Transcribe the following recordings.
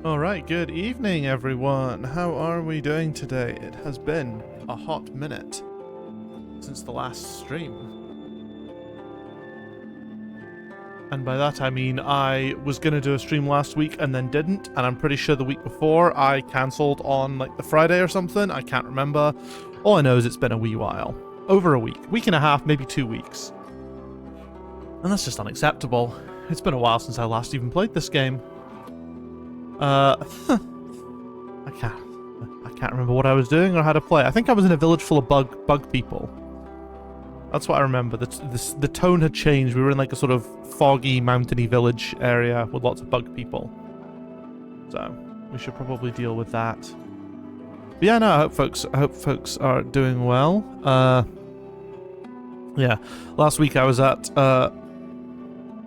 Alright, good evening everyone. How are we doing today? It has been a hot minute since the last stream. And by that I mean I was going to do a stream last week and then didn't, and I'm pretty sure the week before I cancelled on like the Friday or something. I can't remember. All I know is it's been a wee while. Over a week and a half, maybe 2 weeks. And that's just unacceptable. It's been a while since I last even played this game. I can't remember what I was doing or how to play. I think I was in a village full of bug people. That's what I remember. The tone had changed. We were in like a sort of foggy, mountainy village area with lots of bug people. So we should probably deal with that. But yeah, no, I hope folks are doing well. Yeah, last week I was at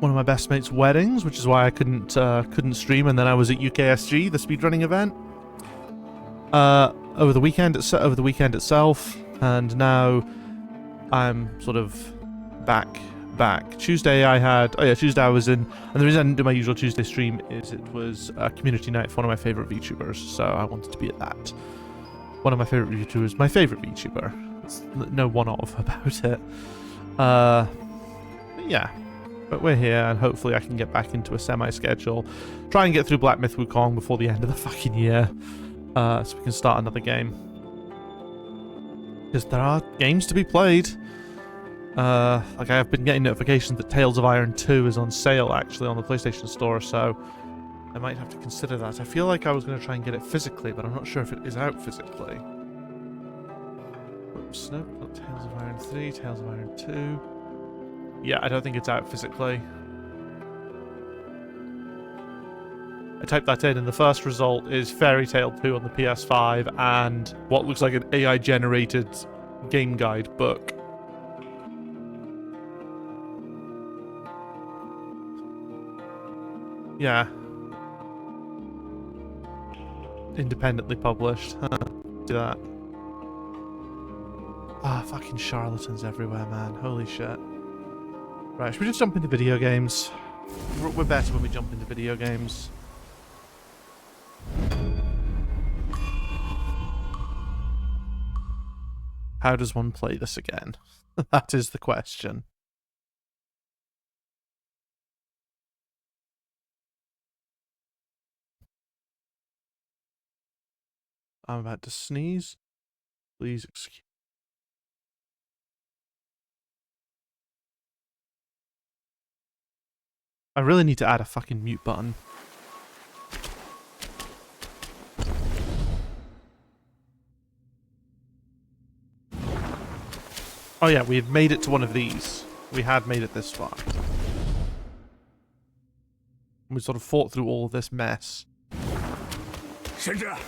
one of my best mates' weddings, which is why I couldn't stream, and then I was at UKSG, the speedrunning event, over the weekend itself, and now I'm sort of back. Tuesday Tuesday I was in, and the reason I didn't do my usual Tuesday stream is it was a community night for one of my favourite VTubers, so I wanted to be at that. One of my favourite VTubers, my favourite VTuber. There's no one-off about it. Yeah. But we're here, and hopefully I can get back into a semi-schedule. Try and get through Black Myth Wukong before the end of the fucking year. So we can start another game. Because there are games to be played. Like I have been getting notifications that Tales of Iron 2 is on sale, actually, on the PlayStation Store, so I might have to consider that. I feel like I was going to try and get it physically, but I'm not sure if it is out physically. Oops, nope, not Tales of Iron 3, Tales of Iron 2... Yeah, I don't think it's out physically. I typed that in, and the first result is Fairy Tail 2 on the PS5 and what looks like an AI-generated game guide book. Yeah. Independently published. Do that. Ah, fucking charlatans everywhere, man. Holy shit. Right, should we just jump into video games? We're better when we jump into video games. How does one play this again? That is the question. I'm about to sneeze. Please excuse. I really need to add a fucking mute button. Oh yeah, we had made it to one of these. We had made it this far. We sort of fought through all of this mess. The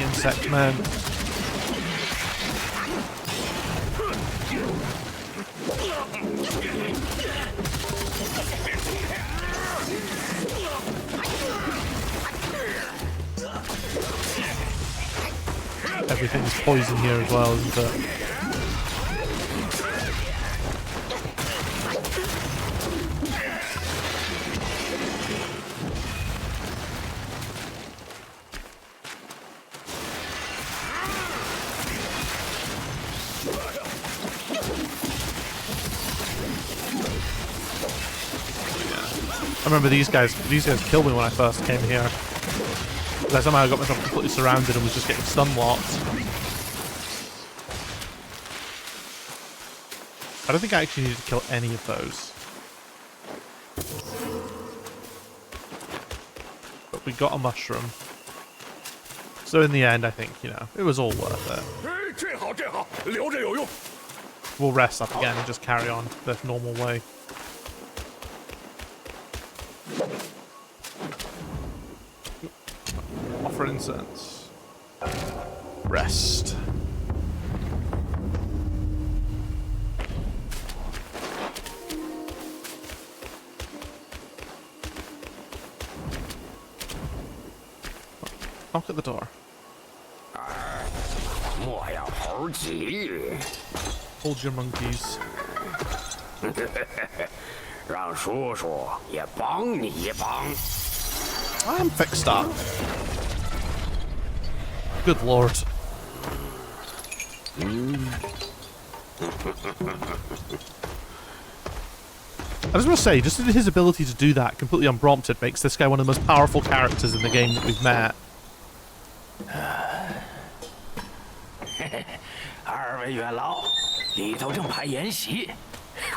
insect man. Everything's poison here as well, isn't it? I remember these guys killed me when I first came here. I somehow got myself completely surrounded and was just getting stun-locked. I don't think I actually needed to kill any of those. But we got a mushroom. So in the end, I think, you know, it was all worth it. We'll rest up again and just carry on the normal way. Offer incense. Rest. Knock at the door. Hold your monkeys. 让叔叔也帮你一帮。 I'm fixed up. Good lord. I just want to say, just his ability to do that completely unprompted makes this guy one of the most powerful characters in the game that we've met. 二位元老，里头正排筵席，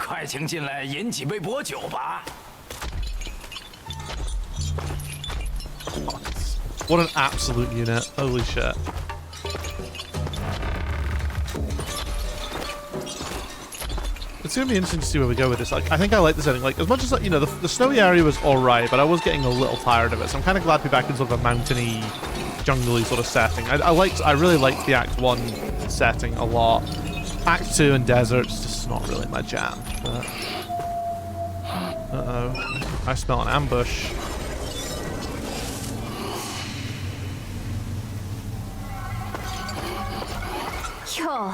快请进来饮几杯薄酒吧。 What an absolute unit. Holy shit. It's going to be interesting to see where we go with this. Like, I think I like this ending. Like, as much as, you know, the snowy area was alright, but I was getting a little tired of it. So I'm kind of glad to be back in sort of a mountainy, jungly sort of setting. I really liked the Act 1 setting a lot. Act 2 and desert's just not really my jam. But... Uh-oh. I smell an ambush.哟，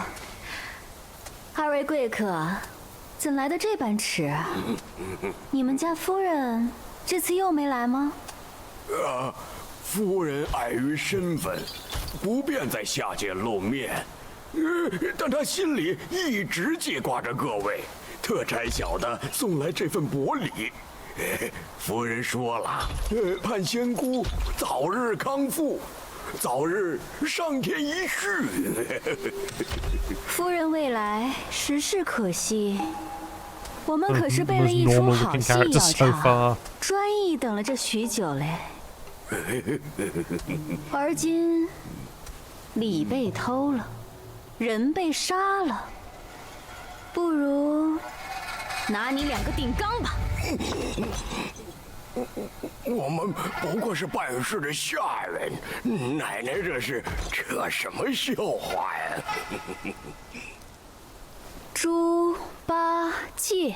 二位贵客，怎来的这般迟？你们家夫人这次又没来吗？夫人碍于身份，不便在下界露面，但她心里一直记挂着各位，特差小的送来这份薄礼。夫人说了，盼仙姑早日康复。 早日上天一续。夫人未来，实是可惜。我们可是备了一出好戏要唱，专意等了这许久嘞。而今礼被偷了，人被杀了，不如拿你两个顶缸吧。我们不过是办事的下人，奶奶这是扯什么笑话呀？猪八戒，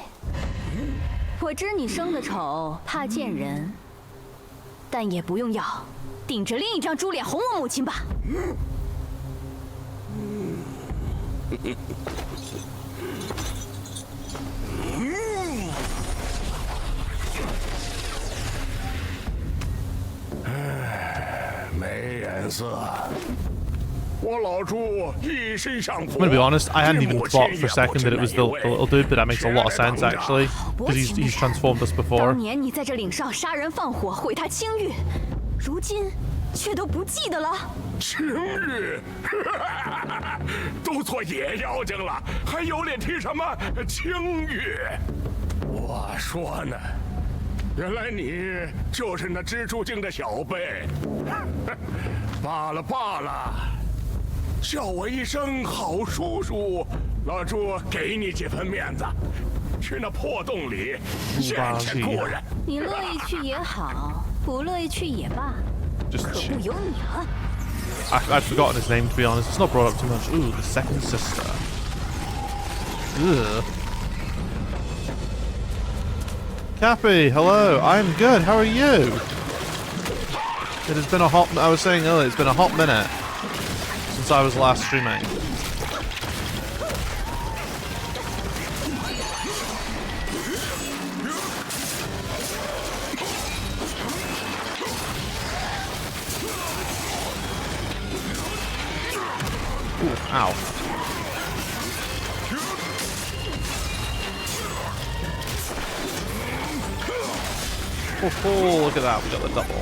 我知你生的丑，怕见人，但也不用要，顶着另一张猪脸哄我母亲吧。没眼色。我老朱一身上火。 I'm gonna be honest, I hadn't even thought for a second that it was the little dude, but that makes a lot of sense actually, because he's transformed us before. 当年你在这岭上杀人放火，毁他清誉，如今却都不记得了。清誉，都做野妖精了，还有脸提什么清誉？我说呢。 原来你就是那蜘蛛精的小辈，罢了罢了，叫我一声好叔叔，老朱给你几分面子，去那破洞里见见故人。你乐意去也好，不乐意去也罢，可不由你了。I'd forgotten his name, to be honest. It's not brought up too much. Ooh, the second sister. Ugh. Cappy, hello. I'm good. How are you? It has been a hot... I was saying earlier, it's been a hot minute since I was last streaming. Ooh, ow. Oh, look at that, we got the double.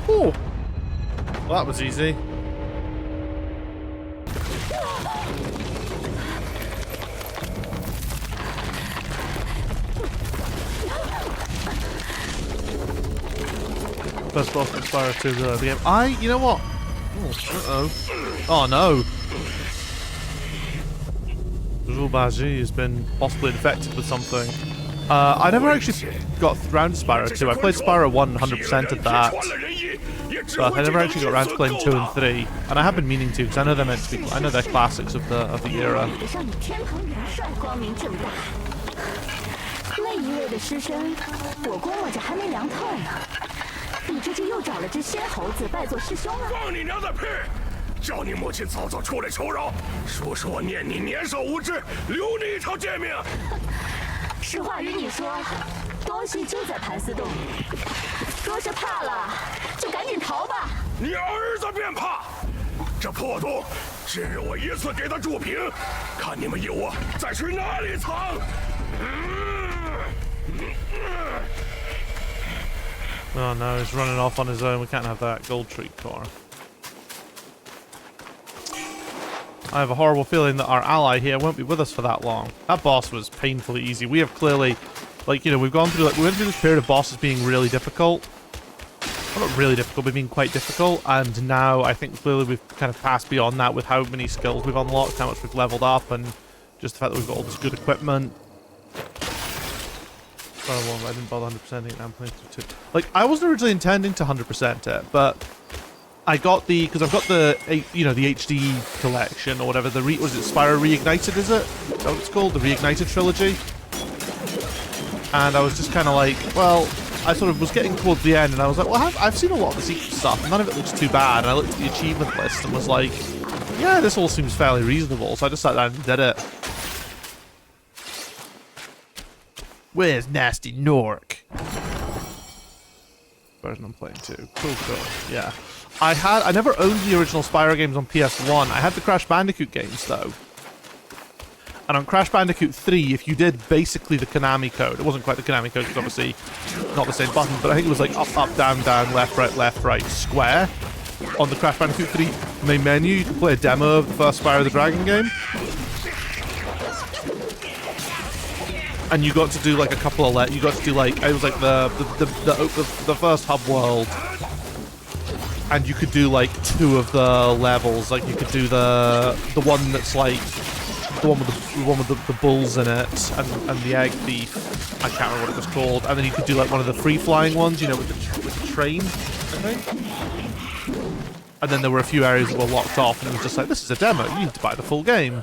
Ooh. Well, that was easy. First boss expire to the game. You know what? Oh no. Zhubaji has been possibly infected with something. I never actually got round to Spyro 2. I played Spyro 1 100%ed that. but I never actually got around to playing 2 and 3, and I have been meaning to because I know they're meant to be. I know they're classics of the era. 那一位的尸身，我估摸着还没凉透呢。你这就又找了只仙猴子拜做师兄了？放你娘的屁！叫你母亲早早出来求饶，说是我念你年少无知，留你一条贱命。实话与你说，东西就在盘丝洞里。若是怕了，就赶紧逃吧。你儿子便怕。这破洞，今日我一次给他筑平，看你们有我再去哪里藏。Oh no, he's running off on his own. We can't have that gold tree core. I have a horrible feeling that our ally here won't be with us for that long. That boss was painfully easy. We have clearly, like, you know, we've gone through, like, we went through this period of bosses being really difficult. Well, not really difficult, but being quite difficult. And now I think clearly we've kind of passed beyond that with how many skills we've unlocked, how much we've leveled up, and just the fact that we've got all this good equipment. Well, I didn't bother 100%ing it. I'm playing through 2. Like, I wasn't originally intending to 100% it, but I got the, because I've got the, you know, the HD collection or whatever. The was it Spyro Reignited? Is it? Is that what it's called? The Reignited trilogy. And I was just kind of like, well, I sort of was getting towards the end, and I was like, well, I've seen a lot of the secret stuff, and none of it looks too bad. And I looked at the achievement list and was like, yeah, this all seems fairly reasonable. So I just sat down and did it. Where's Nasty Nork? Version I'm playing too. Cool. Yeah. I never owned the original Spyro games on PS1. I had the Crash Bandicoot games though. And on Crash Bandicoot 3, if you did basically the Konami code, it wasn't quite the Konami code because obviously not the same button, but I think it was like up, down, left, right, square. On the Crash Bandicoot 3 main menu, you could play a demo of the first Spyro the Dragon game. And you got to do like a couple of you got to do like it was like the first hub world, and you could do like 2 of the levels. Like you could do the one that's like the one with the bulls in it and the egg thief. I can't remember what it was called. And then you could do like one of the free flying ones, you know, with the train, I think. And then there were a few areas that were locked off, and it was just like, this is a demo. You need to buy the full game.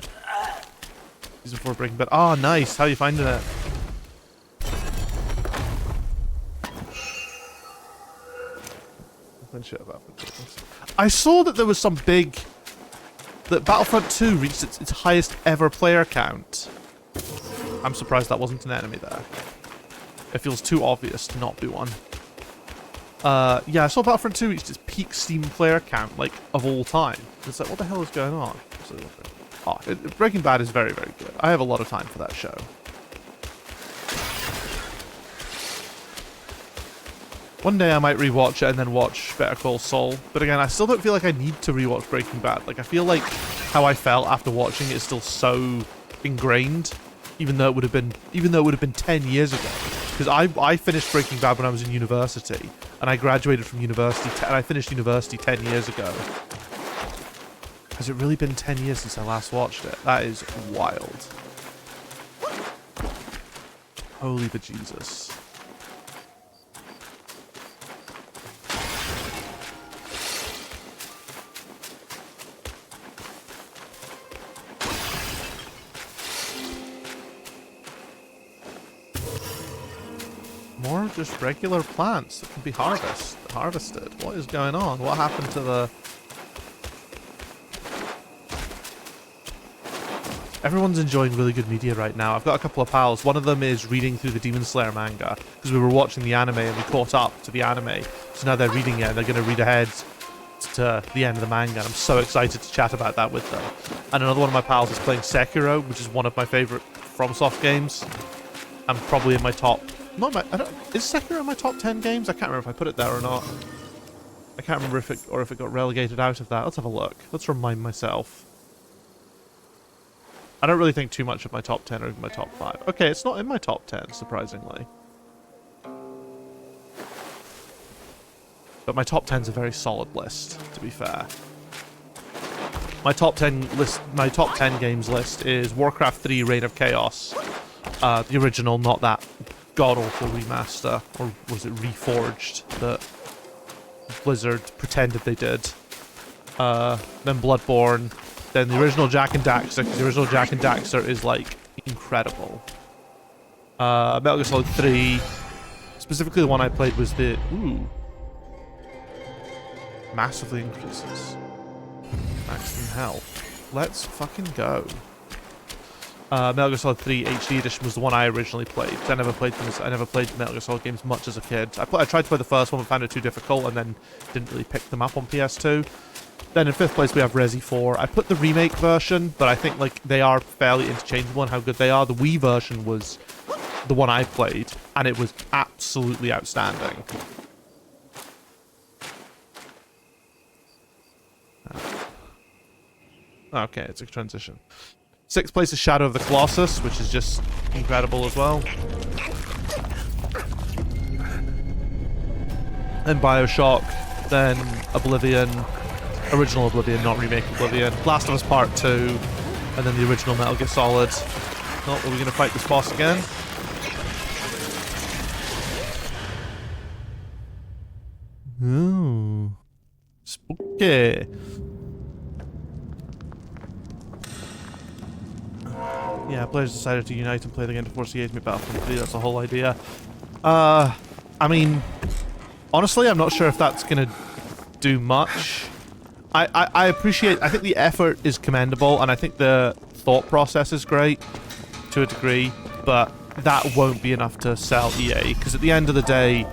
Before Breaking Bad. Oh, nice. How are you finding it? I saw that there was some big... that Battlefront 2 reached its highest ever player count. I'm surprised that wasn't an enemy there. It feels too obvious to not be one. Yeah, I saw Battlefront 2 reached its peak Steam player count, like, of all time. It's like, what the hell is going on? Oh, Breaking Bad is very, very good. I have a lot of time for that show. One day I might rewatch it and then watch Better Call Saul. But again, I still don't feel like I need to rewatch Breaking Bad. Like, I feel like how I felt after watching it is still so ingrained, even though it would have been 10 years ago. Because I finished Breaking Bad when I was in university, and I graduated from university, and I finished university 10 years ago. Has it really been 10 years since I last watched it? That is wild. Holy bejesus. More just regular plants that can be harvested. What is going on? What happened to the... Everyone's enjoying really good media right now. I've got a couple of pals. One of them is reading through the Demon Slayer manga because we were watching the anime and we caught up to the anime. So now they're reading it and they're going to read ahead to the end of the manga. And I'm so excited to chat about that with them. And another one of my pals is playing Sekiro, which is one of my favorite FromSoft games. I'm probably in my top... is Sekiro in my top 10 games? I can't remember if I put it there or not. I can't remember if it got relegated out of that. Let's have a look. Let's remind myself. I don't really think too much of my top 10 or even my top 5. Okay, it's not in my top 10, surprisingly. But my top 10's a very solid list, to be fair. My top 10 games list is Warcraft 3 Reign of Chaos. The original, not that god-awful remaster, or was it Reforged, that Blizzard pretended they did. Then Bloodborne, then the original Jak and Daxter, because the original Jak and Daxter is, like, incredible. Metal Gear Solid 3, specifically the one I played was the... Ooh. Massively increases maximum health. Let's fucking go. Metal Gear Solid 3 HD Edition was the one I originally played. I never played the Metal Gear Solid games much as a kid. I tried to play the first one but found it too difficult and then didn't really pick them up on PS2. Then in 5th place we have Resi 4. I put the remake version, but I think like they are fairly interchangeable in how good they are. The Wii version was the one I played, and it was absolutely outstanding. Okay, it's a transition. 6th place is Shadow of the Colossus, which is just incredible as well. Then Bioshock, then Oblivion, original Oblivion, not remake Oblivion, Last of Us Part 2, and then the original Metal Gear Solid. Oh, are we going to fight this boss again? Ooh. Spooky. Yeah, players decided to unite and play the game to force the age Battlefield 3. That's the whole idea. I mean, honestly, I'm not sure if that's gonna do much. I appreciate. I think the effort is commendable, and I think the thought process is great to a degree, but that won't be enough to sell EA. Because at the end of the day,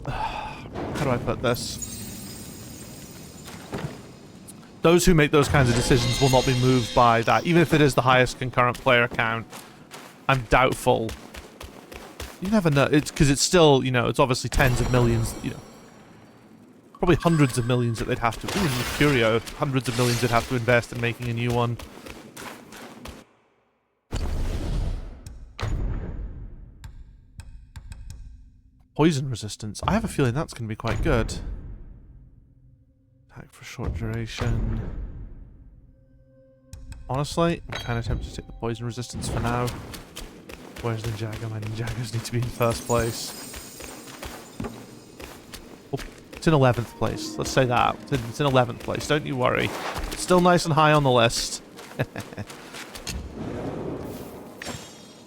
how do I put this? Those who make those kinds of decisions will not be moved by that. Even if it is the highest concurrent player count, I'm doubtful. You never know. It's because it's still, you know, it's obviously tens of millions, you know, probably hundreds of millions that they'd have to, ooh, Curio, hundreds of millions they'd have to invest in making a new one. Poison resistance. I have a feeling that's going to be quite good. Attack for short duration. Honestly, I'm kind of tempted to take the poison resistance for now. Where's Ninjago? My Ninjagos need to be in first place. Oh, it's in 11th place. Let's say that. It's in 11th place. Don't you worry. It's still nice and high on the list.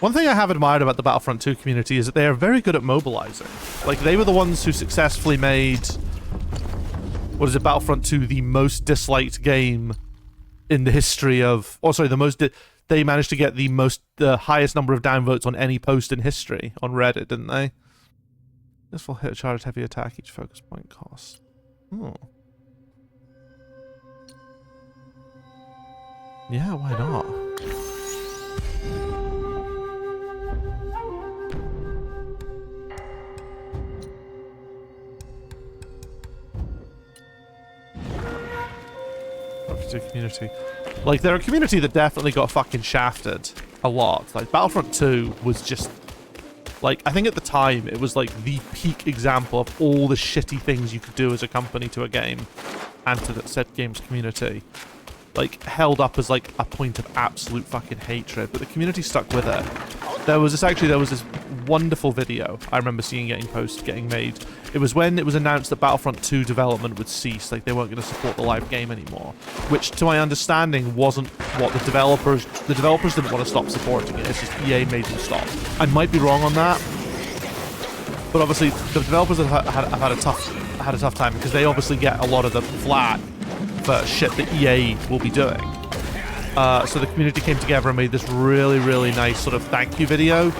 One thing I have admired about the Battlefront 2 community is that they are very good at mobilizing. Like, they were the ones who successfully made... What is it, Battlefront 2, the most disliked game in the history of... Oh, sorry, the most... They managed to get the highest number of downvotes on any post in history on Reddit, didn't they? This will hit a charged heavy attack, each focus point cost. Oh. Yeah, why not? Community. Like, they're a community that definitely got fucking shafted a lot. Like, Battlefront 2 was just... Like, I think at the time, it was like the peak example of all the shitty things you could do as a company to a game and to the said game's community. Like, held up as like a point of absolute fucking hatred, but the community stuck with it. There was this wonderful video I remember seeing getting made. It was when it was announced that Battlefront 2 development would cease, like they weren't going to support the live game anymore, which to my understanding wasn't what the developers didn't want to stop supporting it, it's just EA made them stop. I might be wrong on that, but obviously the developers have had a tough time because they obviously get a lot of the flack for shit that EA will be doing. So the community came together and made this really, really nice sort of thank you video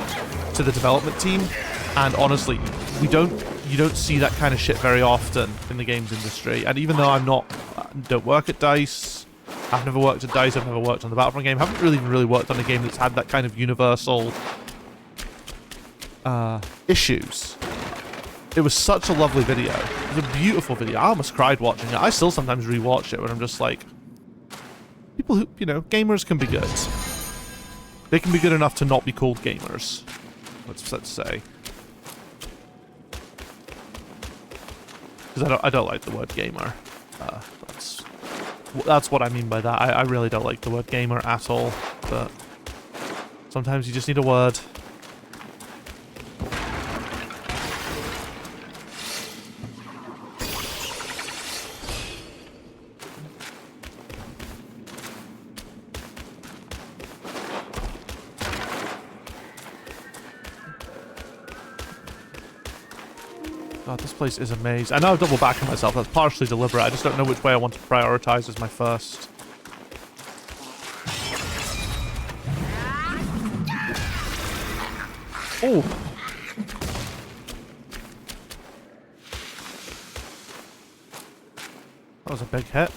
to the development team. And honestly, you don't see that kind of shit very often in the games industry. And even though don't work at DICE, I've never worked at DICE, I've never worked on the Battlefront game, haven't really worked on a game that's had that kind of universal issues. It was such a lovely video. It was a beautiful video. I almost cried watching it. I still sometimes rewatch it when I'm just like, people who, you know, gamers can be good. They can be good enough to not be called gamers. Let's say. Because I don't like the word gamer. That's what I mean by that. I really don't like the word gamer at all. But sometimes you just need a word. God, this place is amazing. I know I've double back on myself. That's partially deliberate. I just don't know which way I want to prioritize as my first. Oh. That was a big hit.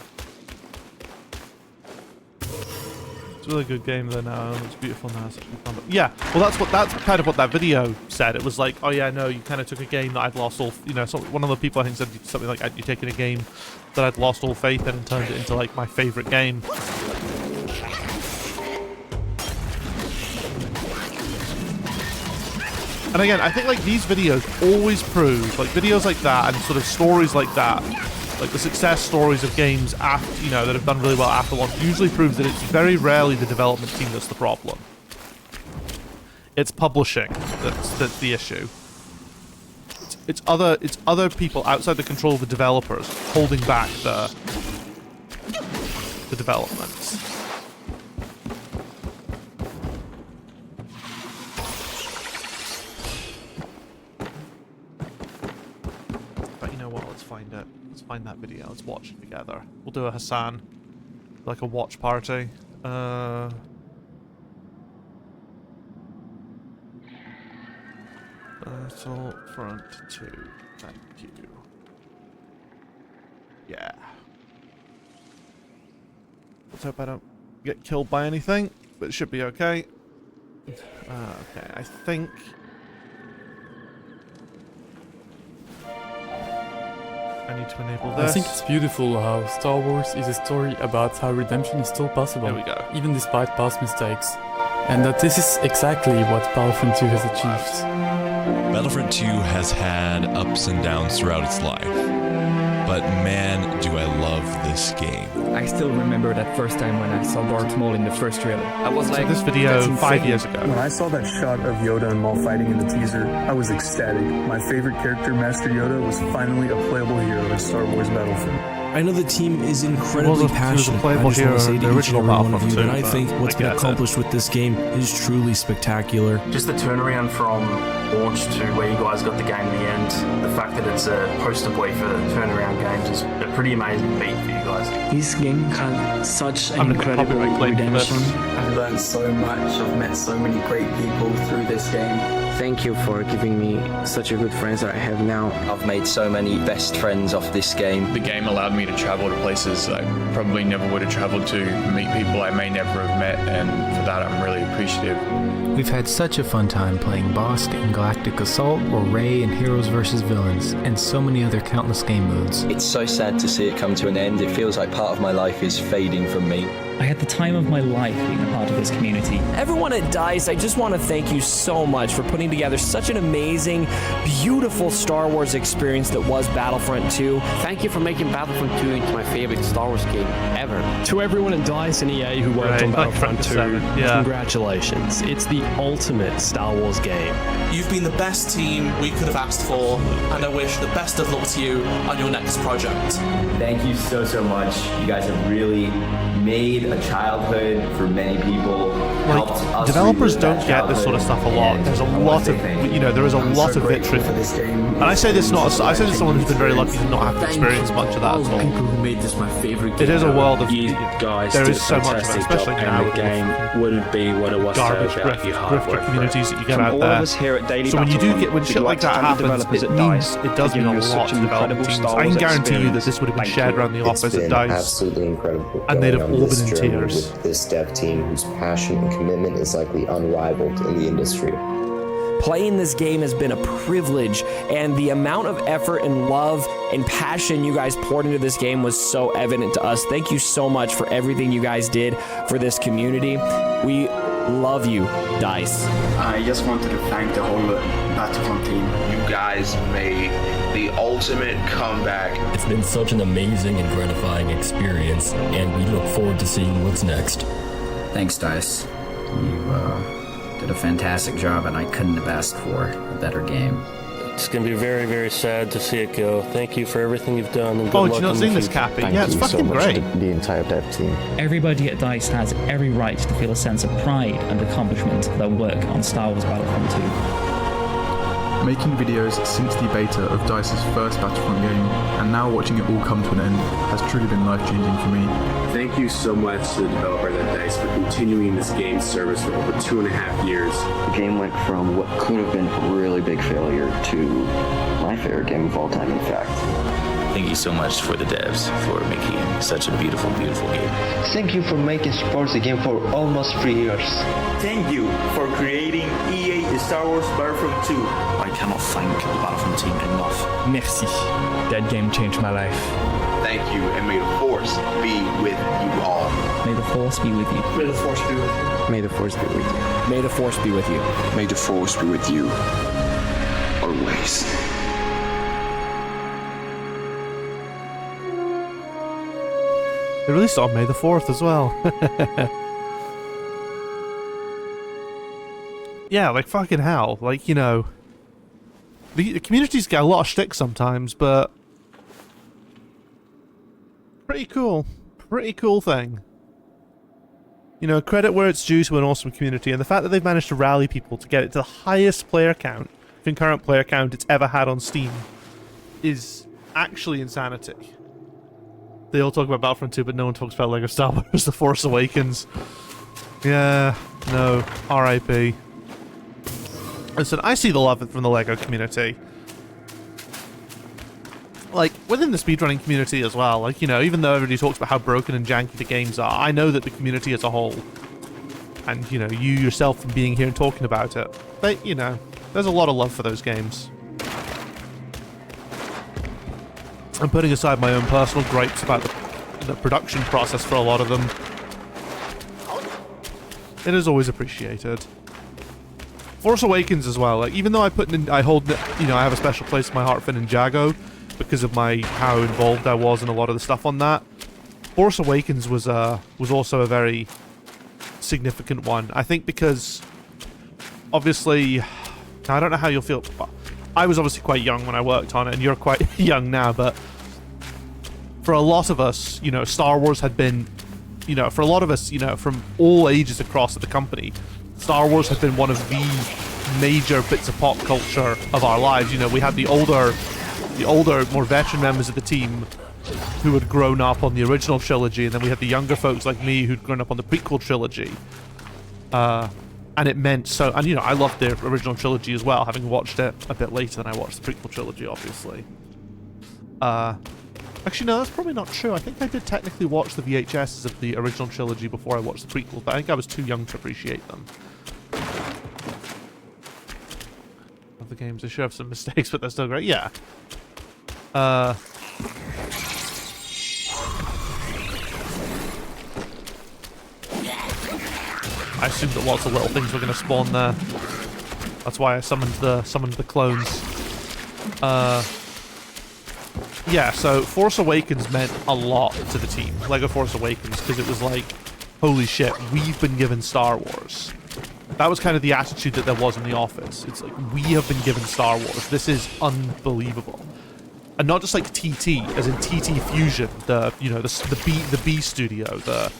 It's a really good game though now. It's beautiful now. It's actually fun. But yeah, well that's kind of what that video said. It was like, oh yeah, no, you kind of took a game that I'd lost all, you know, so one of the people I think said something like, you taken a game that I'd lost all faith in and turned it into like my favorite game. And again, I think like these videos always prove, like videos like that and sort of stories like that, like the success stories of games after, you know, that have done really well after launch, usually proves that it's very rarely the development team that's the problem. It's publishing that's the issue. It's other people outside the control of the developers holding back the developments. But you know what? Let's find it. Let's find that video. Let's watch it together. We'll do a Hassan, like a watch party. Battlefront 2. Thank you. Yeah. Let's hope I don't get killed by anything, but it should be okay. Okay, I think... I need to enable this. I think it's beautiful how Star Wars is a story about how redemption is still possible. There we go. Even despite past mistakes. And that this is exactly what Battlefront 2 has achieved. Battlefront 2 has had ups and downs throughout its life. But man, do I love this game. I still remember that first time when I saw Darth Maul in the first trailer. I was like, this video 5 years ago. When I saw that shot of Yoda and Maul fighting in the teaser, I was ecstatic. My favorite character, Master Yoda, was finally a playable hero in Star Wars Battlefront. I know the team is incredibly passionate. Playable I just want to say to each and every one of you that I think what's been accomplished with this game is truly spectacular. Just the turnaround from launch to where you guys got the game in the end, the fact that it's a poster boy for turnaround games is a pretty amazing feat for you guys. This game had such an incredible redemption. I've learned so much, I've met so many great people through this game. Thank you for giving me such a good friends that I have now. I've made so many best friends off this game. The game allowed me to travel to places I probably never would have traveled to, meet people I may never have met, and for that I'm really appreciative. We've had such a fun time playing Bossk in Galactic Assault or Rey in Heroes vs. Villains, and so many other countless game modes. It's so sad to see it come to an end. It feels like part of my life is fading from me. I had the time of my life being a part of this community. Everyone at DICE, I just want to thank you so much for putting together such an amazing, beautiful Star Wars experience that was Battlefront 2. Thank you for making Battlefront 2 into my favorite Star Wars game ever. To everyone at DICE and EA who worked on Battlefront 2, congratulations. It's the ultimate Star Wars game. You've been the best team we could have asked for, and I wish the best of luck to you on your next project. Thank you so much. You guys have really made a childhood for many people. Like, developers don't get this sort of stuff a lot. There's a lot of, you know, there is a lot of vitriol. And I say this not, I say this as someone who's been very lucky to not have to experience much of that at all. People who made this my favorite game. It is a world of, you guys there did is so much of it, especially now. The game wouldn't be what it was garbage grifter communities that you get out there. So when you do get, when shit like that happens, it does mean a lot to development teams. I can guarantee you that this would have been shared around the office at DICE. Absolutely incredible. And they'd have all been in tears. With this dev team whose passion and commitment is likely unrivaled in the industry. Playing this game has been a privilege, and the amount of effort and love and passion you guys poured into this game was so evident to us. Thank you so much for everything you guys did for this community. We love you, DICE. I just wanted to thank the whole Battlefront team. You guys made the ultimate comeback. It's been such an amazing and gratifying experience, and we look forward to seeing what's next. Thanks, DICE. You did a fantastic job, and I couldn't have asked for a better game. It's going to be very, very sad to see it go. Thank you for everything you've done, and good oh, luck did you not see this, Cappy? Yeah, it's fucking great. The entire dev team. Everybody at DICE has every right to feel a sense of pride and accomplishment for their work on Star Wars Battlefront 2. Making videos since the beta of DICE's first Battlefront game, and now watching it all come to an end, has truly been life-changing for me. Thank you so much to the developers at DICE for continuing this game's service for over 2.5 years. The game went from what could have been a really big failure to my favorite game of all time, in fact. Thank you so much for the devs for making such a beautiful, beautiful game. Thank you for making sports a game for almost 3 years. Thank you for creating EA Star Wars Battlefront 2. I cannot thank the Battlefront team enough. Merci. That game changed my life. Thank you, and may the Force be with you all. May the Force be with you. May the Force be with you. May the Force be with you. May the Force be with you. May the Force be with you. Always. They released it on May the 4th as well. Yeah, like fucking hell. Like, you know, the communities get a lot of shtick sometimes, but pretty cool. Pretty cool thing. You know, credit where it's due to an awesome community, and the fact that they've managed to rally people to get it to the highest player count, concurrent player count it's ever had on Steam, is actually insanity. They all talk about Battlefront 2, but no one talks about LEGO Star Wars The Force Awakens. Yeah, no, RIP. Listen, I see the love from the LEGO community. Like, within the speedrunning community as well, like, you know, even though everybody talks about how broken and janky the games are, I know that the community as a whole, and, you know, you yourself from being here and talking about it, they, you know, there's a lot of love for those games. I'm putting aside my own personal gripes about the production process for a lot of them. It is always appreciated. Force Awakens as well. Like, even though I have a special place in my heart for Ninjago because of how involved I was in a lot of the stuff on that. Force Awakens was also a very significant one. I think because obviously, I don't know how you'll feel. I was obviously quite young when I worked on it, and you're quite young now, but for a lot of us, you know, Star Wars had been, you know, for a lot of us, you know, from all ages across the company, Star Wars had been one of the major bits of pop culture of our lives. You know, we had the older, more veteran members of the team who had grown up on the original trilogy, and then we had the younger folks like me who'd grown up on the prequel trilogy. And it meant so, and you know, I loved the original trilogy as well, having watched it a bit later than I watched the prequel trilogy, obviously. Actually, no, that's probably not true. I think I did technically watch the VHSs of the original trilogy before I watched the prequel, but I think I was too young to appreciate them. Of the games, they should have some mistakes, but they're still great. Yeah. I assumed that lots of little things were going to spawn there. That's why I summoned the clones. Yeah, so Force Awakens meant a lot to the team, LEGO Force Awakens, because it was like, holy shit, we've been given Star Wars. That was kind of the attitude that there was in the office. It's like, we have been given Star Wars. This is unbelievable. And not just like TT, as in TT Fusion, the B studio, the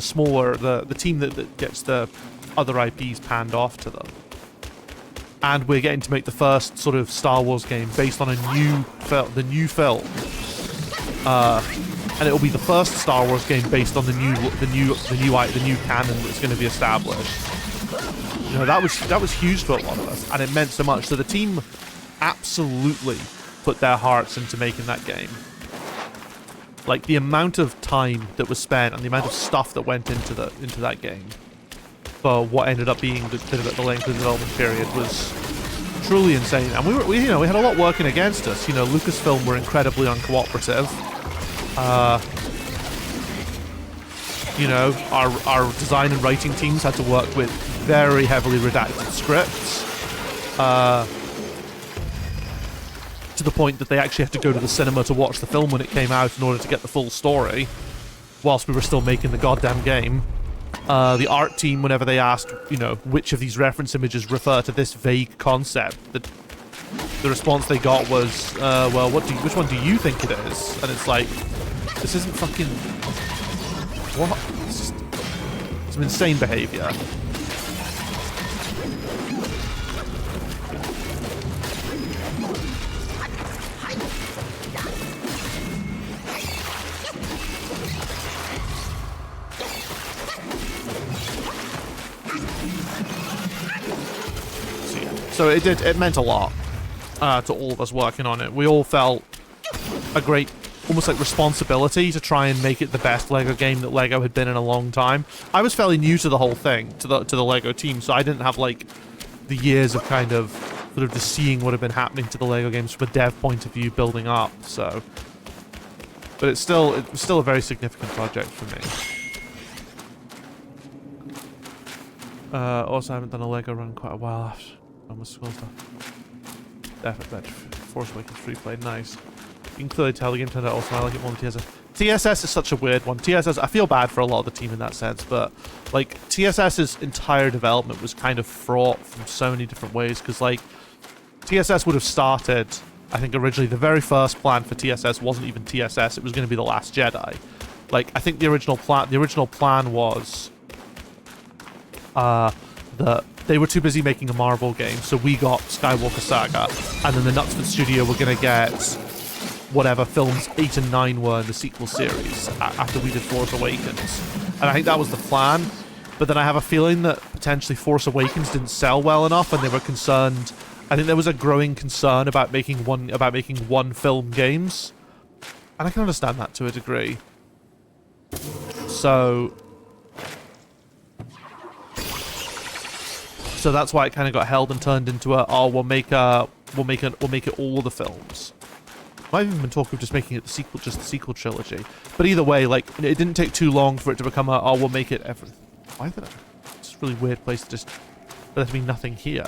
smaller team that gets the other IPs panned off to them. And we're getting to make the first sort of Star Wars game based on the new film. And it'll be the first Star Wars game based on the new canon that's going to be established. You know, that was huge for a lot of us, and it meant so much. So the team absolutely put their hearts into making that game. Like, the amount of time that was spent and the amount of stuff that went into that game for what ended up being the length of the development period was truly insane. And we had a lot working against us. You know, Lucasfilm were incredibly uncooperative. You know, our design and writing teams had to work with very heavily redacted scripts. To the point that they actually had to go to the cinema to watch the film when it came out in order to get the full story, whilst we were still making the goddamn game. The art team, whenever they asked, you know, which of these reference images refer to this vague concept, the response they got was, well, which one do you think it is? And it's like, this isn't fucking... What? It's some insane behavior. So it meant a lot to all of us working on it. We all felt a great, almost like responsibility to try and make it the best LEGO game that LEGO had been in a long time. I was fairly new to the whole thing, to the LEGO team, so I didn't have like the years of kind of sort of just seeing what had been happening to the LEGO games from a dev point of view building up. So, but it was still a very significant project for me. Also, I haven't done a LEGO run in quite a while after almost school stuff. Definitely, Force Awakens free play, nice. You can clearly tell the game turned out awesome. I like it more than TSS. TSS is such a weird one. TSS, I feel bad for a lot of the team in that sense, but like TSS's entire development was kind of fraught from so many different ways, because like TSS would have started, I think originally the very first plan for TSS wasn't even TSS, it was going to be The Last Jedi. Like, I think the original plan was that they were too busy making a Marvel game, so we got Skywalker Saga, and then the Knutsford studio were going to get whatever films 8 and 9 were in the sequel series after we did Force Awakens. And I think that was the plan, but then I have a feeling that potentially Force Awakens didn't sell well enough, and they were concerned. I think there was a growing concern about making one film games, and I can understand that to a degree. So that's why it kind of got held and turned into we'll make it all the films. I've even been talking of just making it just the sequel trilogy. But either way, like, it didn't take too long for it to become we'll make it everything. Why did it's a really weird place to just for there to be nothing here.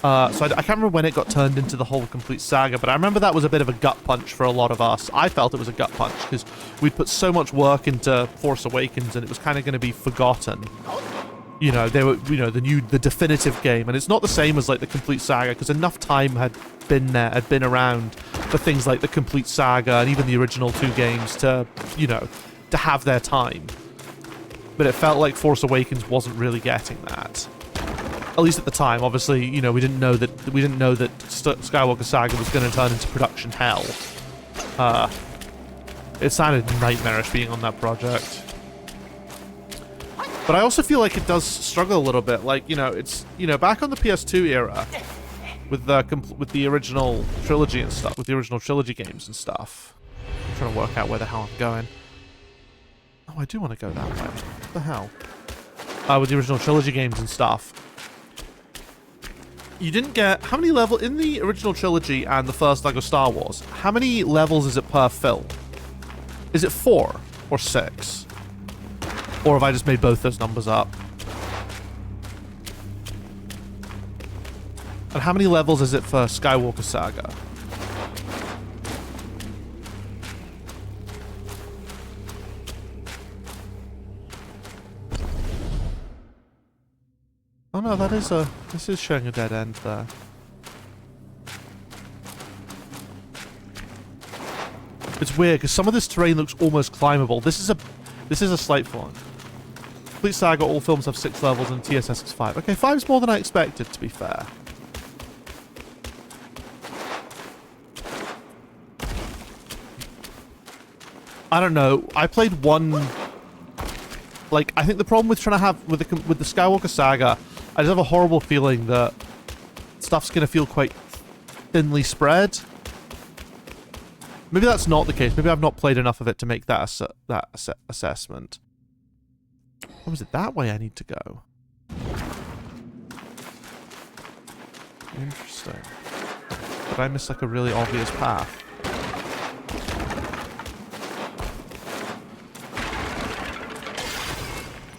So I can't remember when it got turned into the whole complete saga, but I remember that was a bit of a gut punch for a lot of us. I felt it was a gut punch because we'd put so much work into Force Awakens, and it was kind of going to be forgotten. You know, they were, the definitive game, and it's not the same as like the complete saga, because enough time had been around for things like the complete saga and even the original 2 games to have their time. But it felt like Force Awakens wasn't really getting that, at least at the time. Obviously, we didn't know that Skywalker Saga was going to turn into production hell. It sounded nightmarish being on that project. But I also feel like it does struggle a little bit. Like, it's, back on the PS2 era with the original trilogy and stuff, with the original trilogy games and stuff. I'm trying to work out where the hell I'm going. Oh, I do want to go that way. What the hell? With the original trilogy games and stuff. You didn't get... How many levels... In the original trilogy and the first LEGO Star Wars, how many levels is it per film? Is it 4 or 6? Or have I just made both those numbers up? And how many levels is it for Skywalker Saga? Oh no, this is showing a dead end there. It's weird because some of this terrain looks almost climbable. This is a slight flaw. Complete Saga, all films have 6 levels and TSS is 5. Okay, 5 is more than I expected, to be fair. I don't know. I played one... Like, I think the problem with trying to have... With the Skywalker Saga, I just have a horrible feeling that stuff's going to feel quite thinly spread. Maybe that's not the case. Maybe I've not played enough of it to make that assessment. Or was it that way I need to go? Interesting. Did I miss like a really obvious path?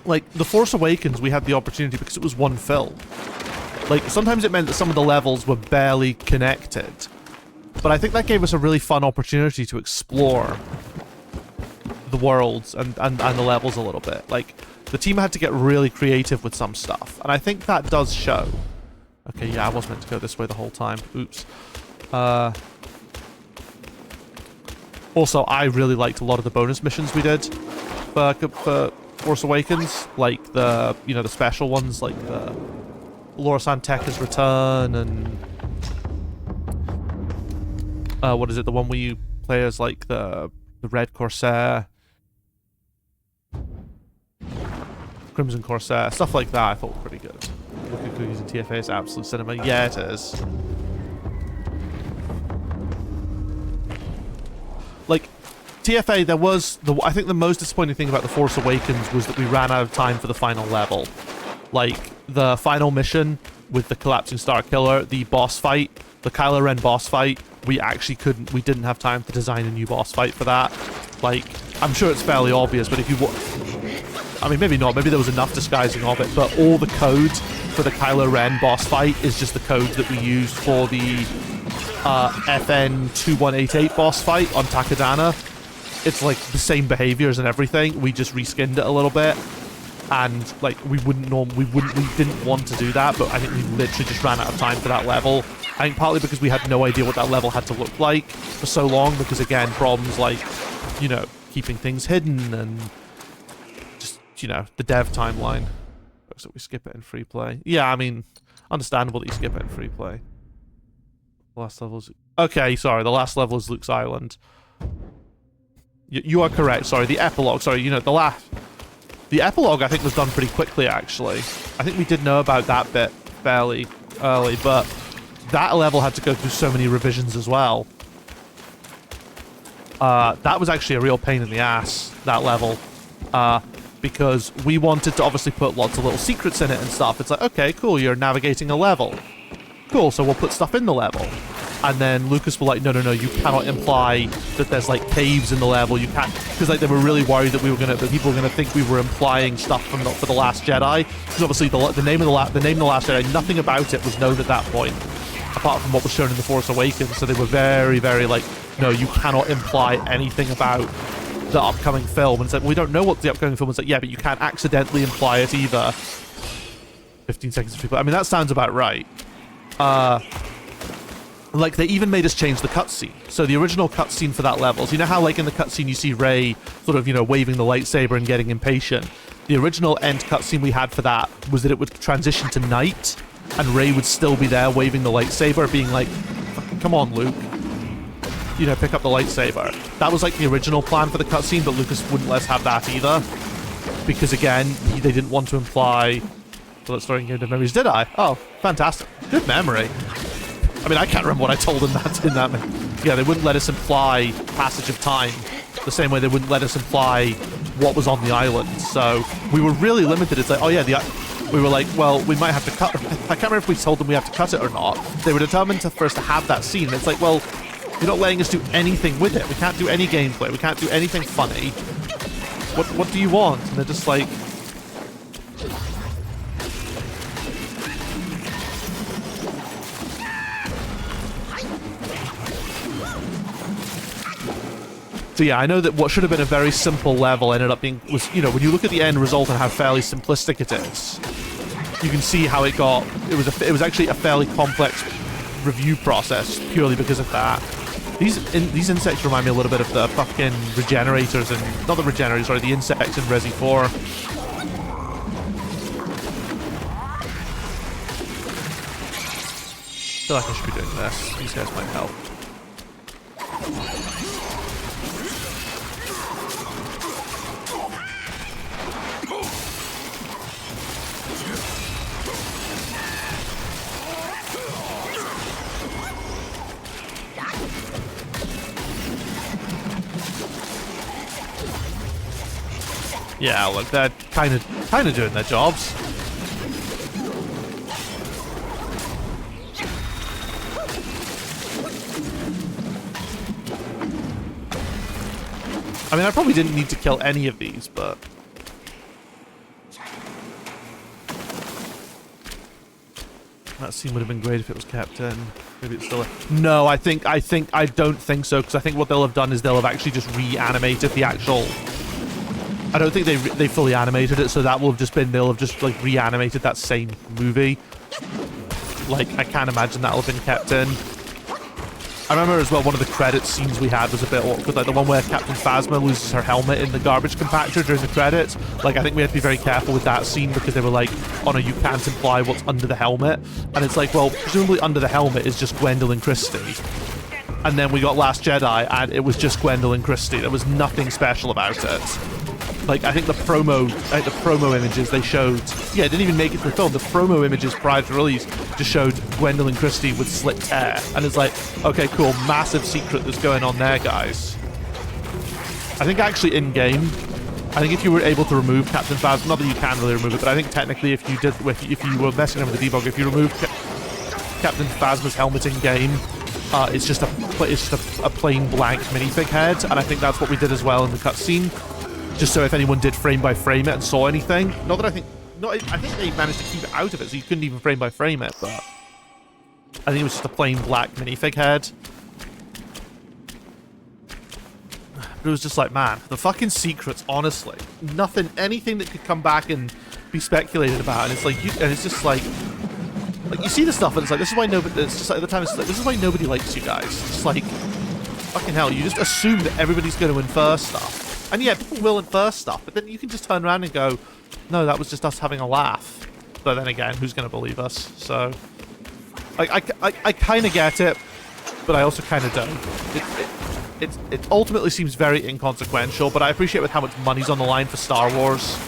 Like, The Force Awakens, we had the opportunity because it was one film. Like, sometimes it meant that some of the levels were barely connected. But I think that gave us a really fun opportunity to explore the worlds and the levels a little bit. Like, the team had to get really creative with some stuff. And I think that does show. Okay, yeah, I was meant to go this way the whole time. Oops. Also, I really liked a lot of the bonus missions we did for Force Awakens. Like the special ones, like the Laura Santeca's Return and... what is it? The one where you play as, like, the Red Corsair. Crimson Corsair. Stuff like that I thought was pretty good. Wukong using TFA is absolute cinema. Yeah, it is. Like, TFA, there was... I think the most disappointing thing about The Force Awakens was that we ran out of time for the final level. Like, the final mission with the Collapsing Star Killer, the boss fight, the Kylo Ren boss fight, we actually couldn't... We didn't have time to design a new boss fight for that. Like, I'm sure it's fairly obvious, but if you... I mean, maybe not. Maybe there was enough disguising of it, but all the code for the Kylo Ren boss fight is just the code that we used for the FN2188 boss fight on Takodana. It's like the same behaviors and everything. We just reskinned it a little bit, and like we didn't want to do that, but I think we literally just ran out of time for that level. I think partly because we had no idea what that level had to look like for so long, because again, problems like, you know, keeping things hidden and just, you know, the dev timeline. So we skip it in free play. Yeah, I mean, understandable that you skip it in free play. The last level is... Okay, sorry, the last level is Luke's Island. You are correct, sorry, the epilogue, sorry, you know, the epilogue I think was done pretty quickly, actually. I think we did know about that bit fairly early, but that level had to go through so many revisions as well. That was actually a real pain in the ass, that level. Because we wanted to obviously put lots of little secrets in it and stuff. It's like, okay, cool, you're navigating a level. Cool, so we'll put stuff in the level. And then Lucas was like, no, you cannot imply that there's like caves in the level. You can't, because like they were really worried that that people were gonna think we were implying stuff for the Last Jedi. Because obviously the name of the Last Jedi, nothing about it was known at that point, apart from what was shown in The Force Awakens. So they were very, very like, no, you cannot imply anything about the upcoming film. And it's like, well, we don't know what the upcoming film is. Like, yeah, but you can't accidentally imply it either. 15 seconds of people. I mean, that sounds about right. Like, they even made us change the cutscene. So the original cutscene for that level, so you know how, like, in the cutscene you see Rey sort of, you know, waving the lightsaber and getting impatient? The original end cutscene we had for that was that it would transition to night, and Rey would still be there waving the lightsaber, being like, come on, Luke. You know, pick up the lightsaber. That was, like, the original plan for the cutscene, but Lucas wouldn't let us have that either. Because, again, they didn't want to imply... Well, storing game of memories, did I? Oh, fantastic. Good memory. I mean, I can't remember what I told them that in that. Yeah, they wouldn't let us imply passage of time the same way they wouldn't let us imply what was on the island. So we were really limited. It's like, oh yeah, we were like, well, we might have to cut. I can't remember if we told them we have to cut it or not. They were determined for us to have that scene. And it's like, well, you're not letting us do anything with it. We can't do any gameplay. We can't do anything funny. What do you want? And they're just like... So yeah, I know that what should have been a very simple level ended up being, you know, when you look at the end result and how fairly simplistic it is, you can see how it was actually a fairly complex review process purely because of that. These insects remind me a little bit of the fucking regenerators and, not the regenerators, sorry, the insects in Resi 4. I feel like I should be doing this. These guys might help. Yeah, look, they're kind of doing their jobs. I mean, I probably didn't need to kill any of these, but... That scene would have been great if it was kept in. Maybe it's still... No, I don't think so, because I think what they'll have done is they'll have actually just reanimated the actual... I don't think they fully animated it, so that will have just been... They'll have just, like, reanimated that same movie. Like, I can't imagine that'll have been kept in. I remember as well, one of the credits scenes we had was a bit awkward, like the one where Captain Phasma loses her helmet in the garbage compactor during the credits. Like, I think we had to be very careful with that scene because they were like, oh no, you can't imply what's under the helmet. And it's like, well, presumably under the helmet is just Gwendolyn Christie. And then we got Last Jedi, and it was just Gwendolyn Christie. There was nothing special about it. Like, I think the promo images they showed, yeah, it didn't even make it to the film. The promo images prior to release just showed Gwendolyn Christie with slicked hair. And it's like, okay, cool, massive secret that's going on there, guys. I think actually in-game, I think if you were able to remove Captain Phasma, not that you can really remove it, but I think technically if you were messing around with the debug, if you remove Captain Phasma's helmet in-game, it's just a plain blank minifig head, and I think that's what we did as well in the cutscene. Just so if anyone did frame by frame it and saw anything, I think they managed to keep it out of it, so you couldn't even frame by frame it. But I think it was just a plain black minifig head. But it was just like, man, the fucking secrets, honestly, anything that could come back and be speculated about, and it's like, it's just like you see the stuff, and it's like, this is why nobody. It's just like at the time, it's like, this is why nobody likes you guys. It's just like, fucking hell, you just assume that everybody's going to infer stuff, and yeah, people will infer stuff, but then you can just turn around and go, no, that was just us having a laugh. But then again, who's going to believe us? So, I kind of get it, but I also kind of don't. It ultimately seems very inconsequential, but I appreciate with how much money's on the line for Star Wars,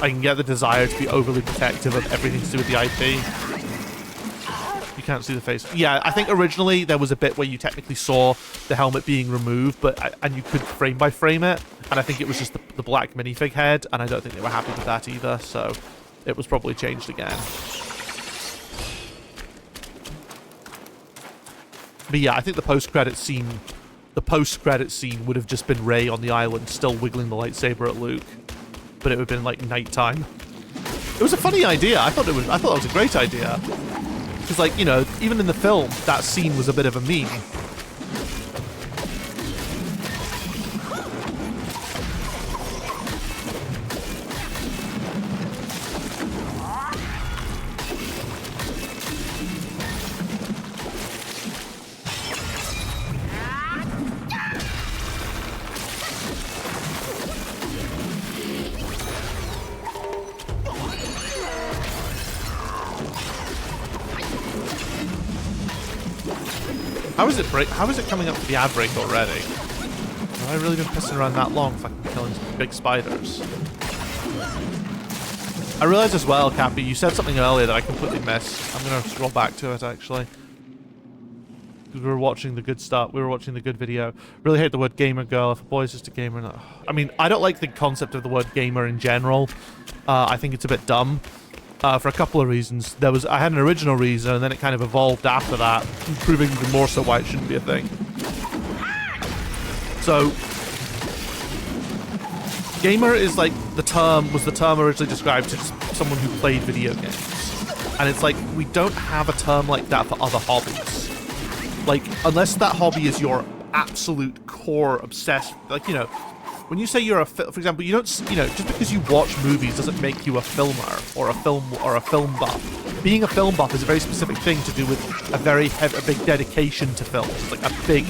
I can get the desire to be overly protective of everything to do with the IP. You can't see the face. Yeah, I think originally there was a bit where you technically saw the helmet being removed, and you could frame by frame it, and I think it was just the black minifig head, and I don't think they were happy with that either, so it was probably changed again. But yeah, I think the post-credit scene would have just been Rey on the island still wiggling the lightsaber at Luke, but it would have been like nighttime. It was a funny idea. I thought that was a great idea. Because, like, you know, even in the film, that scene was a bit of a meme. How is it coming up to the ad break already? Have I really been pissing around that long fucking killing some big spiders? I realized as well, Cappy, you said something earlier that I completely missed. I'm gonna scroll back to it actually. Because we were watching the good stuff. We were watching the good video. Really hate the word gamer girl. If a boy is just a gamer, no. I mean, I don't like the concept of the word gamer in general. I think it's a bit dumb. For a couple of reasons. I had an original reason, and then it kind of evolved after that, proving even more so why it shouldn't be a thing. So, gamer is like the term originally described to just someone who played video games, and it's like we don't have a term like that for other hobbies. Like, unless that hobby is your absolute core obsessed, like, you know. When you say you're for example, you don't, you know, just because you watch movies doesn't make you a filmer or a film buff. Being a film buff is a very specific thing to do with a big dedication to films. It's like a big,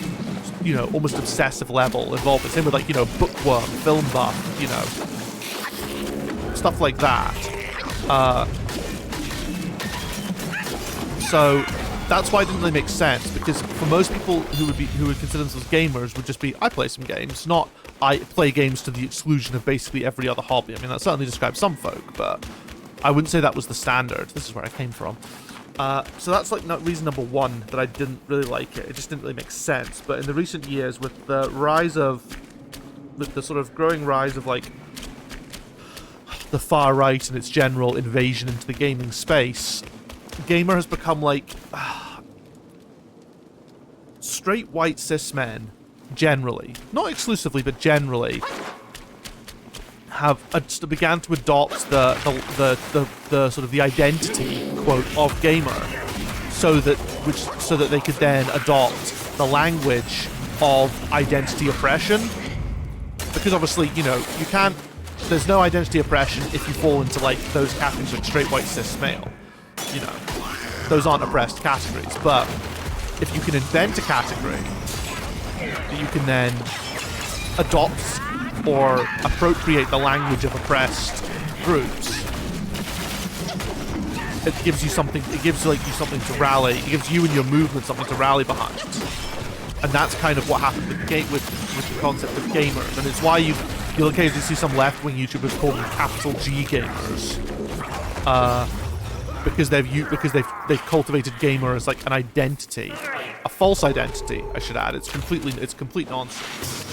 you know, almost obsessive level involved. It's same with, like, you know, bookworm, film buff, you know, stuff like that. So that's why it didn't really make sense, because for most people who would consider themselves gamers would just be, I play some games, not I play games to the exclusion of basically every other hobby. I mean, that certainly describes some folk, but I wouldn't say that was the standard. This is where I came from. So that's like reason number one that I didn't really like it. It just didn't really make sense. But in the recent years, with the sort of growing rise of like the far right and its general invasion into the gaming space, gamer has become like straight white cis men. Generally, not exclusively, but generally, have began to adopt the sort of the identity quote of gamer, so that they could then adopt the language of identity oppression. Because obviously, you know, you can't. There's no identity oppression if you fall into like those categories like straight white cis male. You know, those aren't oppressed categories. But if you can invent a category that you can then adopt or appropriate the language of oppressed groups, it gives you something. It gives like you something to rally. It gives you and your movement something to rally behind. And that's kind of what happened with the concept of gamers, and it's why you'll occasionally see some left-wing YouTubers call them capital G gamers, because they've cultivated gamer as like an identity, a false identity, I should add. It's complete nonsense.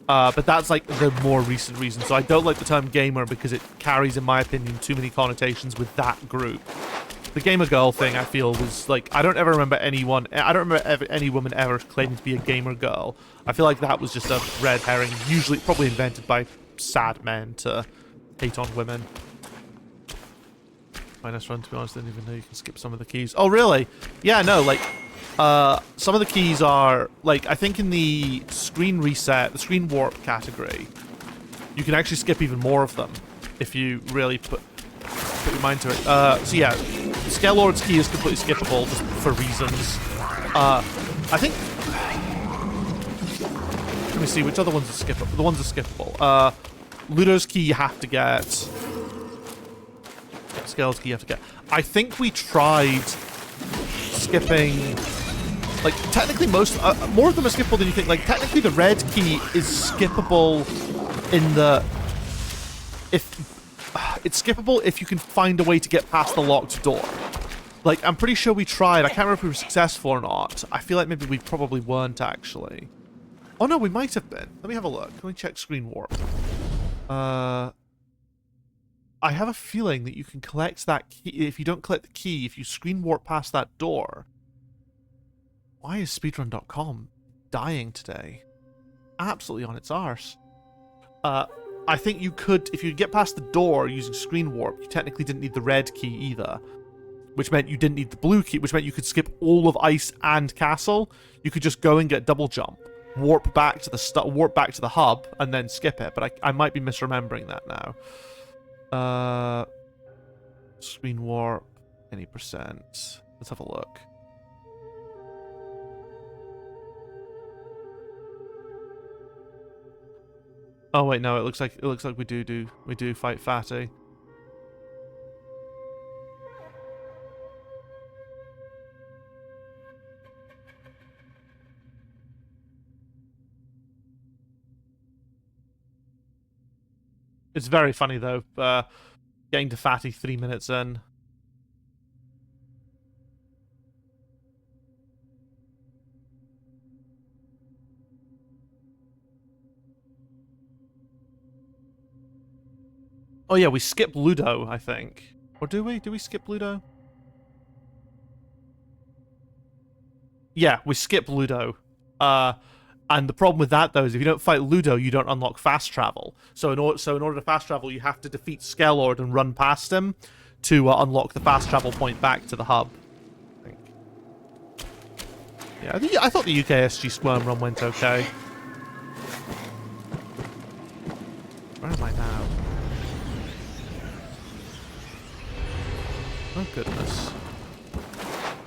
But that's like the more recent reason. So I don't like the term gamer because it carries, in my opinion, too many connotations with that group. The gamer girl thing, I feel, was like, I don't remember any woman ever claiming to be a gamer girl. I feel like that was just a red herring, usually probably invented by sad men to hate on women. Minus run, to be honest, I didn't even know you can skip some of the keys. Oh, really? Yeah, no, like, some of the keys are, like, I think in the screen reset, the screen warp category, you can actually skip even more of them if you really put your mind to it. So yeah, Scalelord's key is completely skippable just for reasons. I think... Let me see, which other ones are skippable? The ones are skippable. Ludo's key you have to get. Scale's key you have to get. I think we tried skipping... Like, technically more of them are skippable than you think. Like, technically the red key is skippable in the... It's skippable if you can find a way to get past the locked door. Like, I'm pretty sure we tried. I can't remember if we were successful or not. I feel like maybe we probably weren't, actually. Oh, no, we might have been. Let me have a look. Let me check screen warp. I have a feeling that you can collect that key. If you don't collect the key, if you screen warp past that door... Why is speedrun.com dying today? Absolutely on its arse. I think you could, if you get past the door using screen warp, you technically didn't need the red key either. Which meant you didn't need the blue key, which meant you could skip all of Ice and Castle. You could just go and get double jump, warp back to the hub, and then skip it. But I might be misremembering that now. Screen warp, any percent. Let's have a look. Oh wait, no, it looks like we do fight Fatty. It's very funny though, getting to Fatty 3 minutes in. Oh yeah, we skip Ludo, I think. Or do we? Do we skip Ludo? Yeah, we skip Ludo. And the problem with that, though, is if you don't fight Ludo, you don't unlock fast travel. So in order to fast travel, you have to defeat Scalelord and run past him to unlock the fast travel point back to the hub. I think. Yeah, I thought the UKSG Squirm run went okay. Where am I now? Oh, goodness.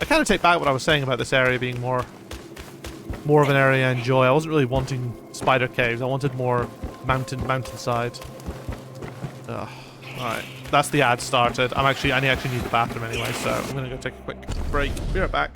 I kind of take back what I was saying about this area being more of an area I enjoy. I wasn't really wanting spider caves. I wanted more mountainside. Ugh. Alright. That's the ad started. I actually need the bathroom anyway, so I'm gonna go take a quick break. Be right back.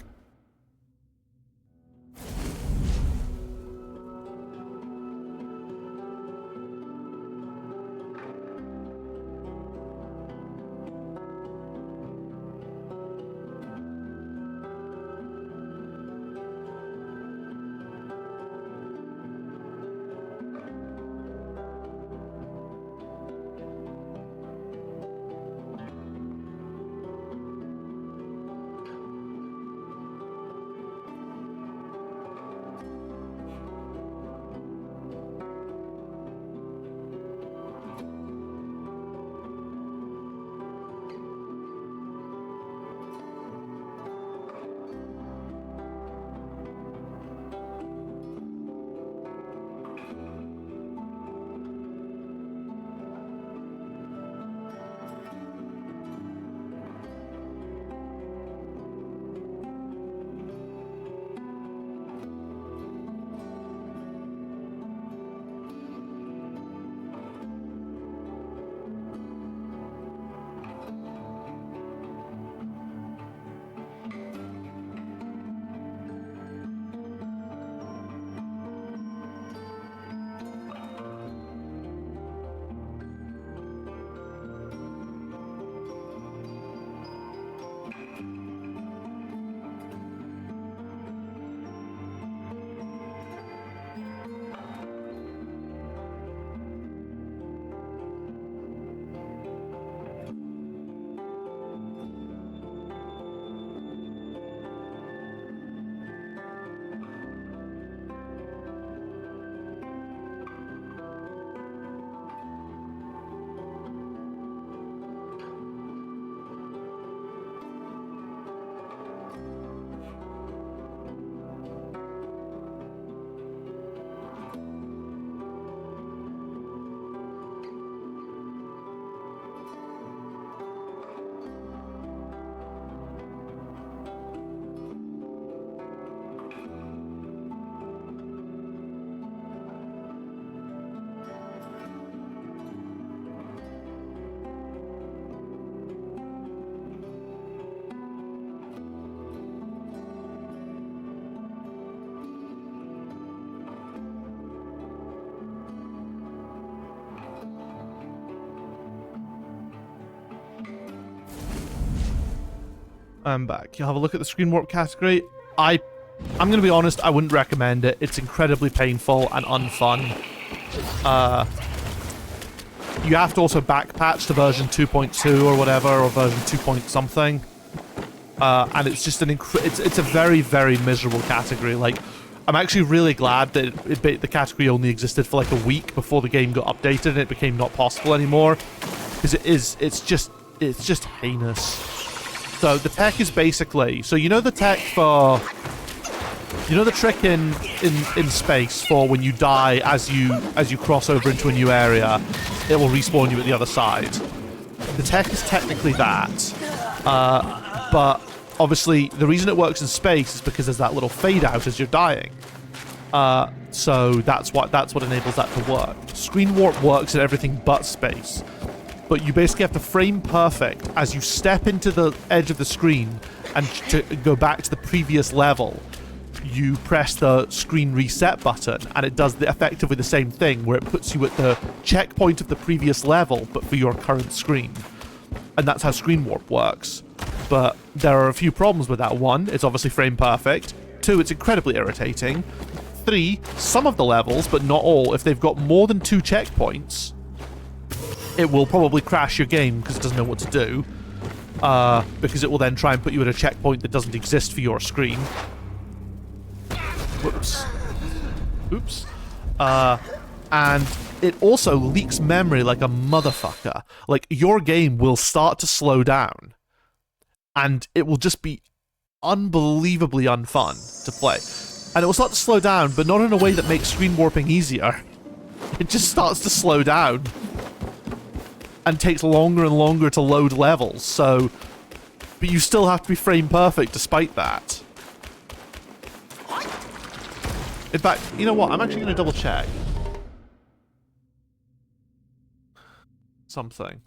I'm back. You'll have a look at the screen warp category. I'm going to be honest, I wouldn't recommend it. It's incredibly painful and unfun. You have to also backpatch to version 2.2 or whatever, or version 2 point something. And it's just it's a very, very miserable category. Like, I'm actually really glad that the category only existed for like a week before the game got updated and it became not possible anymore. Because it's just heinous. So the tech is basically, so you know the tech for, you know the trick in space for when you die as you cross over into a new area, it will respawn you at the other side. The tech is technically that, but obviously the reason it works in space is because there's that little fade out as you're dying. So that's what enables that to work. Screen warp works at everything but space. But you basically have to frame perfect as you step into the edge of the screen, and to go back to the previous level, you press the screen reset button, and it does effectively the same thing, where it puts you at the checkpoint of the previous level, but for your current screen. And that's how screen warp works. But there are a few problems with that. 1, it's obviously frame perfect. 2, it's incredibly irritating. 3, some of the levels, but not all, if they've got more than 2 checkpoints, it will probably crash your game because it doesn't know what to do. Because it will then try and put you at a checkpoint that doesn't exist for your screen. Whoops. Oops. And it also leaks memory like a motherfucker. Like, your game will start to slow down, and it will just be unbelievably unfun to play. And it will start to slow down, but not in a way that makes screen warping easier. It just starts to slow down. And takes longer and longer to load levels, so... But you still have to be frame perfect despite that. In fact, you know what? I'm actually going to double check something.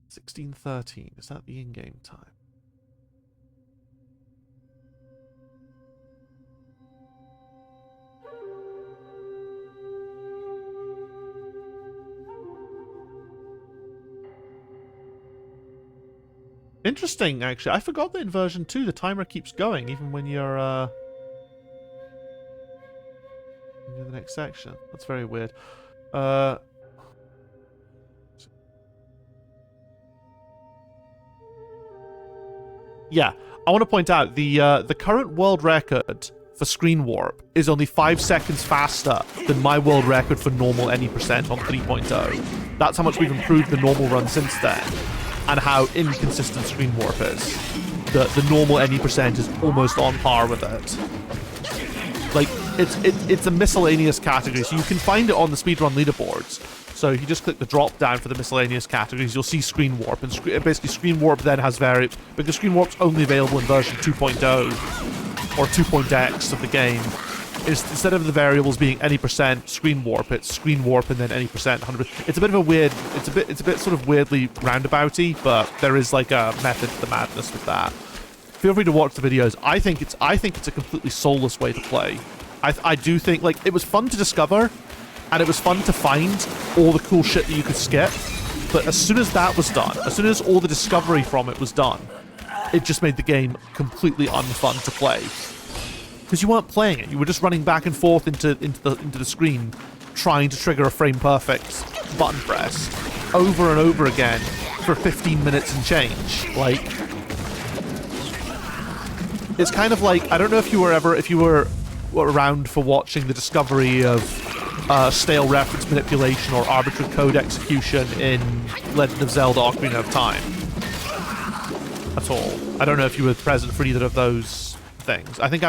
16:13. Is that the in-game time? Interesting, actually. I forgot that in version 2 the timer keeps going even when you're in the next section. That's very weird. Yeah, I want to point out the current world record for screen warp is only 5 seconds faster than my world record for normal any percent on 3.0. That's how much we've improved the normal run since then, and how inconsistent screen warp is. The normal any percent is almost on par with it. Like, it's a miscellaneous category, so you can find it on the speedrun leaderboards. So if you just click the drop down for the miscellaneous categories, you'll see screen warp, and basically screen warp then has because screen warp's only available in version 2.0 or 2.x of the game. Instead of the variables being any percent screen warp, it's screen warp and then any percent 100%. It's a bit of a weird, it's a bit sort of weirdly roundabouty, but there is like a method to the madness with that. Feel free to watch the videos. I think it's a completely soulless way to play. I do think, like, it was fun to discover, and it was fun to find all the cool shit that you could skip, but as soon as that was done, as soon as all the discovery from it was done, it just made the game completely unfun to play. Because you weren't playing it, you were just running back and forth into the screen, trying to trigger a frame perfect button press over and over again for 15 minutes and change. Like, it's kind of like, I don't know if you were around for watching the discovery of stale reference manipulation or arbitrary code execution in Legend of Zelda: Ocarina of Time at all. I don't know if you were present for either of those things. I think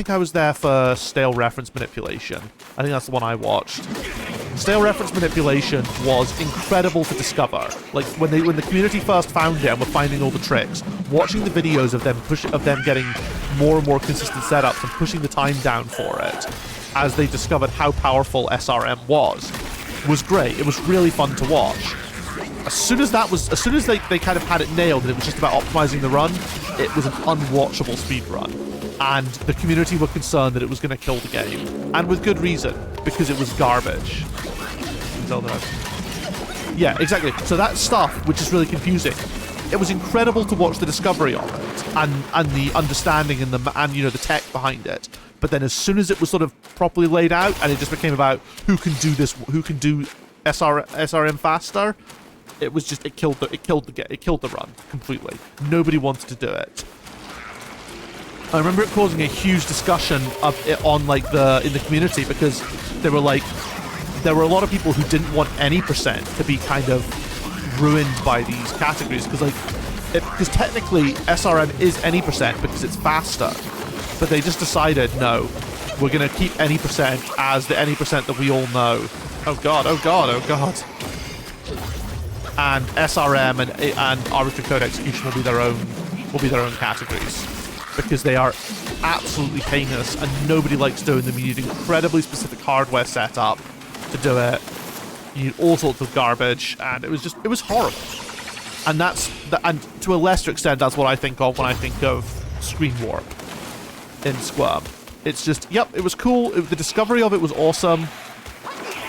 I was there for stale reference manipulation. I think that's the one I watched. Stale reference manipulation was incredible to discover. Like, when the community first found it and were finding all the tricks, watching the videos of them getting more and more consistent setups and pushing the time down for it as they discovered how powerful SRM was great. It was really fun to watch. As soon as they kind of had it nailed and it was just about optimizing the run, it was an unwatchable speed run. And the community were concerned that it was going to kill the game. And with good reason, because it was garbage. Yeah, exactly. So that stuff, which is really confusing, it was incredible to watch the discovery of it and the understanding and the tech behind it. But then as soon as it was sort of properly laid out and it just became about who can do this, who can do SRM faster, it was just it killed the run completely. Nobody wanted to do it. I remember it causing a huge discussion of it on in the community, because there were a lot of people who didn't want any percent to be kind of ruined by these categories, because technically SRM is any percent because it's faster, but they just decided no, we're gonna keep any percent as the any percent that we all know. Oh god, oh god, oh god. And SRM and arbitrary code execution will be their own categories, because they are absolutely heinous and nobody likes doing them. You need incredibly specific hardware setup to do it. You need all sorts of garbage, and it was horrible. And to a lesser extent, that's what I think of when I think of Screen Warp in Squirm. It's just, yep, it was cool. The discovery of it was awesome,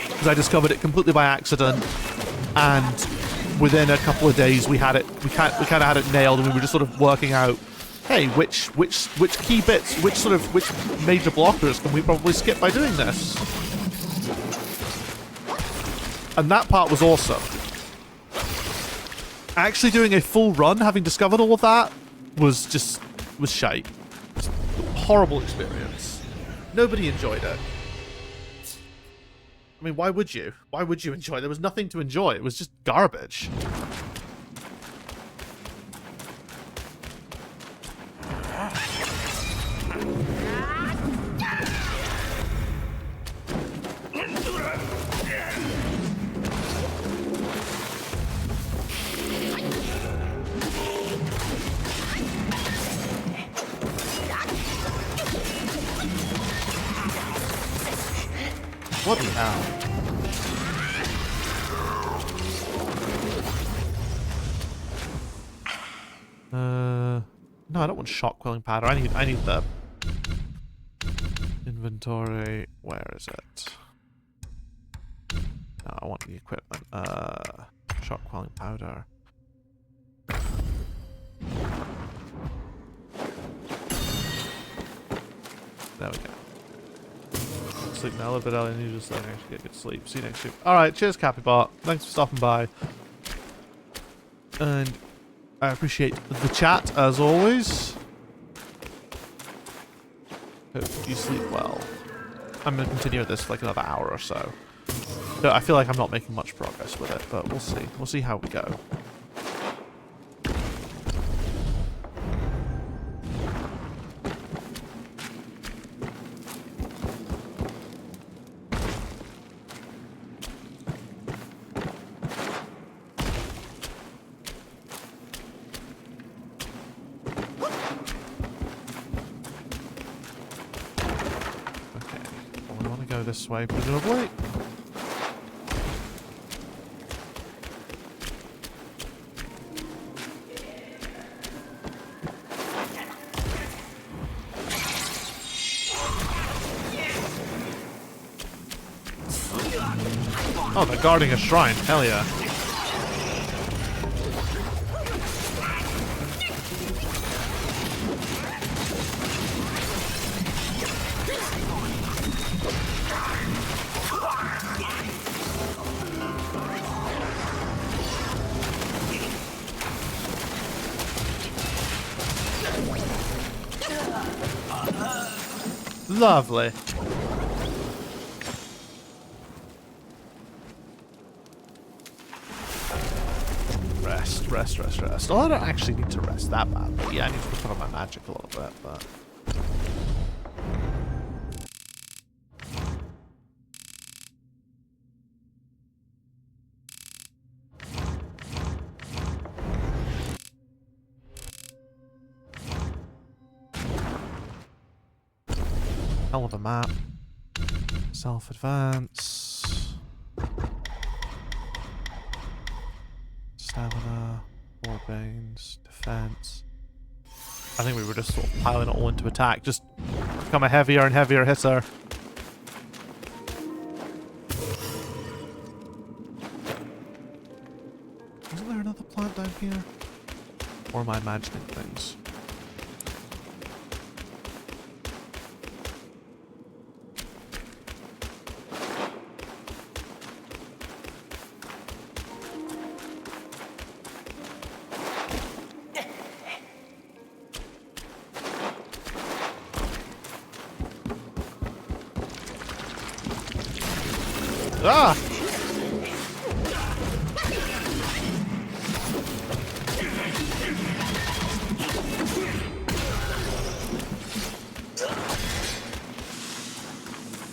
because I discovered it completely by accident, and within a couple of days we kind of had it nailed, and we were just sort of working out, hey, which key bits, which major blockers can we probably skip by doing this? And that part was awesome. Actually doing a full run, having discovered all of that, was shite. Horrible experience. Nobody enjoyed it. I mean, why would you? Why would you enjoy it? There was nothing to enjoy. It was just garbage. What the hell? No, I don't want shock quelling powder. I need the inventory. Where is it? No, I want the equipment. Shock quelling powder. There we go. Sleep now a little bit early, and you just actually get good sleep. See you next week. Alright, cheers, Capybot. Thanks for stopping by. And I appreciate the chat, as always. Hope you sleep well. I'm going to continue with this for like another hour or so. I feel like I'm not making much progress with it, but we'll see. We'll see how we go. This way, presumably. Oh, they're guarding a shrine. Hell yeah. Lovely. Rest. Oh, I don't actually need to rest that badly. Yeah, I need to put on my magic a little bit, but... Hell of a map. Self-advance. Stamina. Warbanes. Defense. I think we were just sort of piling it all into attack. Just become a heavier and heavier hitter. Isn't there another plant down here? Or am I imagining things? Ah!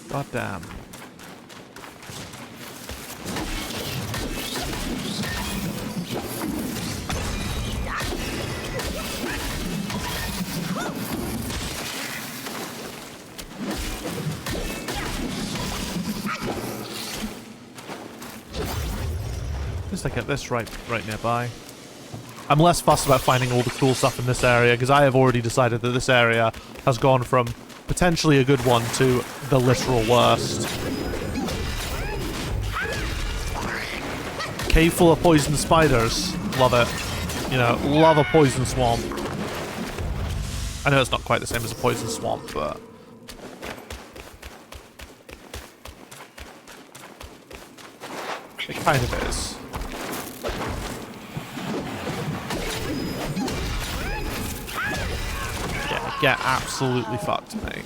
God damn. Just like at this right nearby. I'm less fussed about finding all the cool stuff in this area because I have already decided that this area has gone from potentially a good one to the literal worst. Cave full of poison spiders. Love it. You know, love a poison swamp. I know it's not quite the same as a poison swamp, but... it kind of is. Yeah, get absolutely fucked, mate.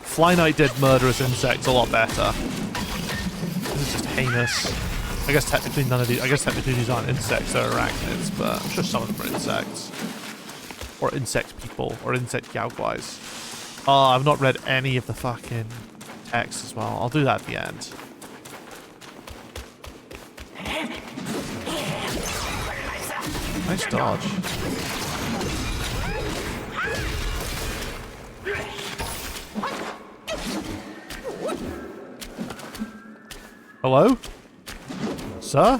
Fly Knight did murderous insects a lot better. This is just heinous. I guess technically none of these. I guess technically these aren't insects; they're arachnids. But I'm sure some of them are insects, or insect people, or insect yaoguais. Oh, I've not read any of the fucking text as well. I'll do that at the end. Nice dodge. Hello? Sir?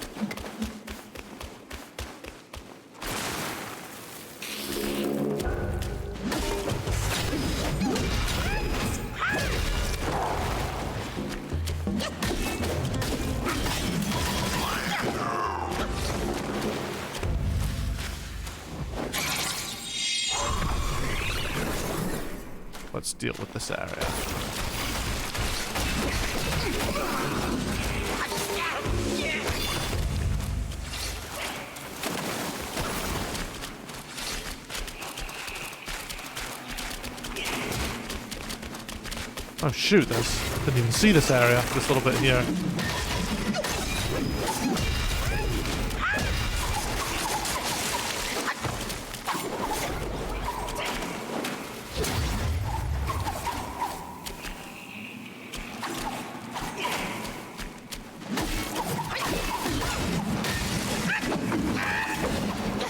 Let's deal with this area. Oh shoot, didn't even see this area, this little bit here.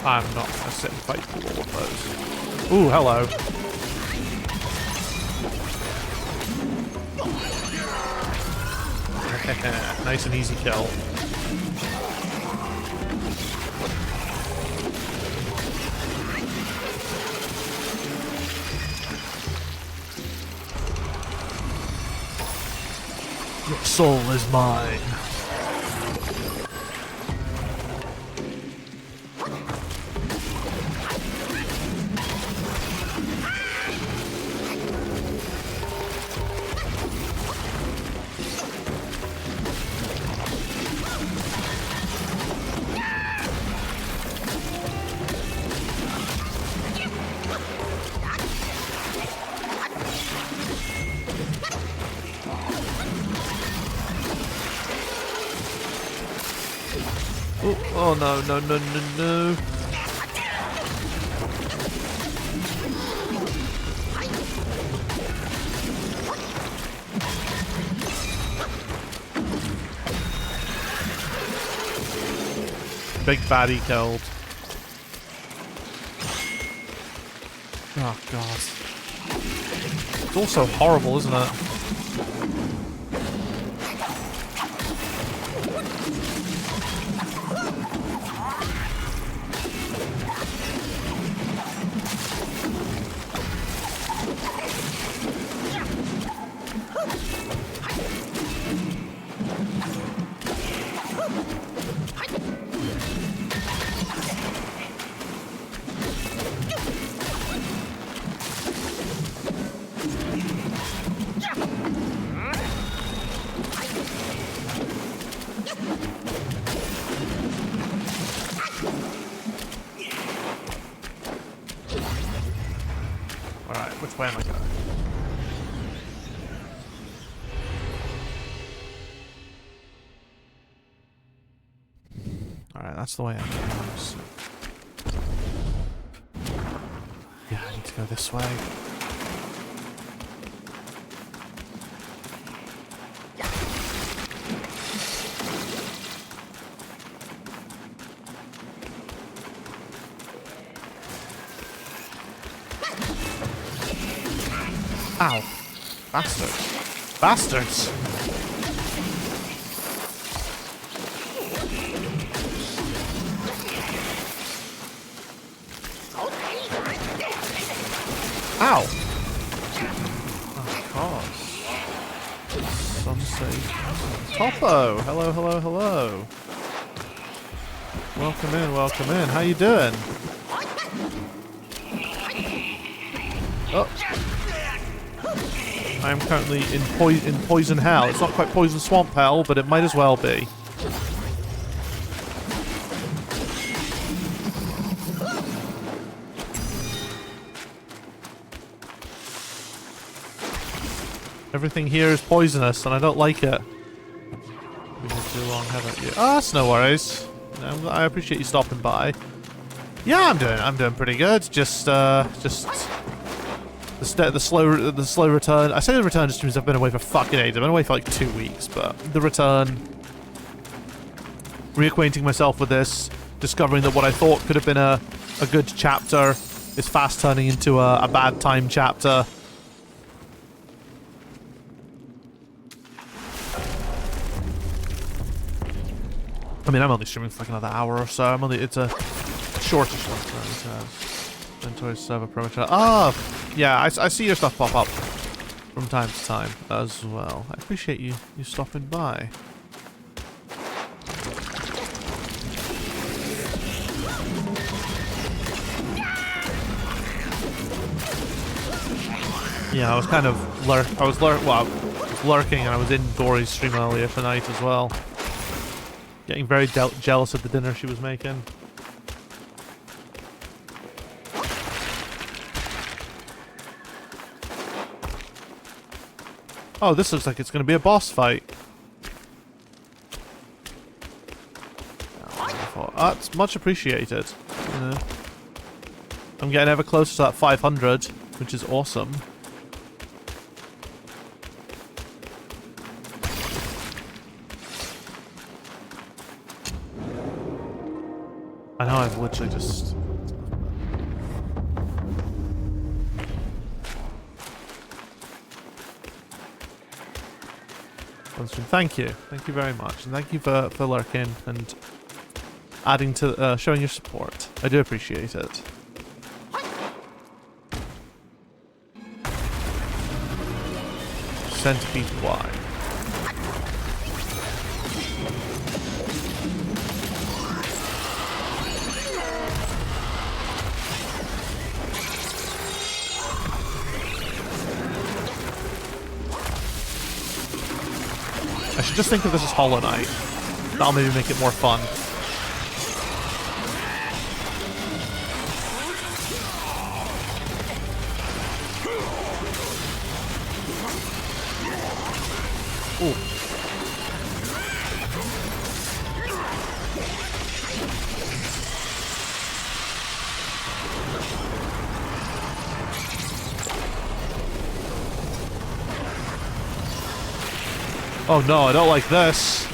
I'm not gonna sit and fight through all of those. Ooh, hello. Nice and easy kill. Your soul is mine. Oh no, no, no, no, no. Big baddie killed. Oh god. It's all so horrible, isn't it? way am I going? Alright, that's the way I'm going. So. Yeah, I need to go this way. Ow. Bastards. Bastards! Ow! Of course. Some say... Topo! Hello, hello, hello. Welcome in, welcome in. How you doing? Oh. I am currently in poison hell. It's not quite poison swamp hell, but it might as well be. Everything here is poisonous, and I don't like it. We've been too long, haven't you? Ah, that's no worries. I appreciate you stopping by. Yeah, I'm doing pretty good. Just the slow return. I say the return just means I've been away for fucking ages. I've been away for like 2 weeks, but the return, reacquainting myself with this, discovering that what I thought could have been a good chapter is fast turning into a bad time chapter. I mean, I'm only streaming for like another hour or so. It's a shortish one. Inventory server perimeter. Ah, yeah, I see your stuff pop up from time to time as well. I appreciate you stopping by. Yeah, I was kind of lurking, and I was in Dory's stream earlier tonight as well. Getting very jealous of the dinner she was making. Oh, this looks like it's going to be a boss fight. That's much appreciated. I'm getting ever closer to that 500, which is awesome. I know, I've literally just... Thank you very much, and thank you for lurking and adding to showing your support. I do appreciate it. Centipede Y. I should just think of this as Hollow Knight. That'll maybe make it more fun. Ooh. Oh no, I don't like this.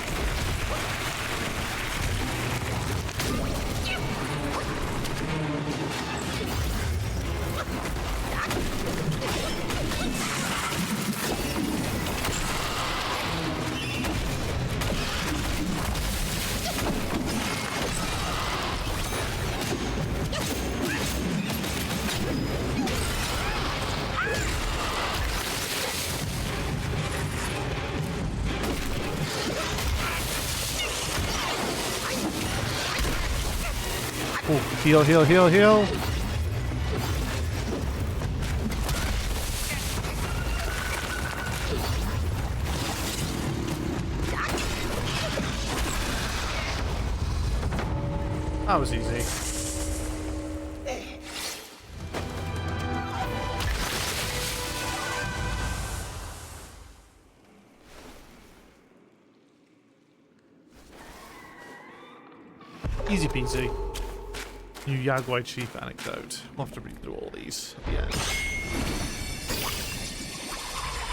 Heal, heal, heal, heal. That was easy. Easy peasy. New Yagwai Chief anecdote. We'll have to read through all these at the end.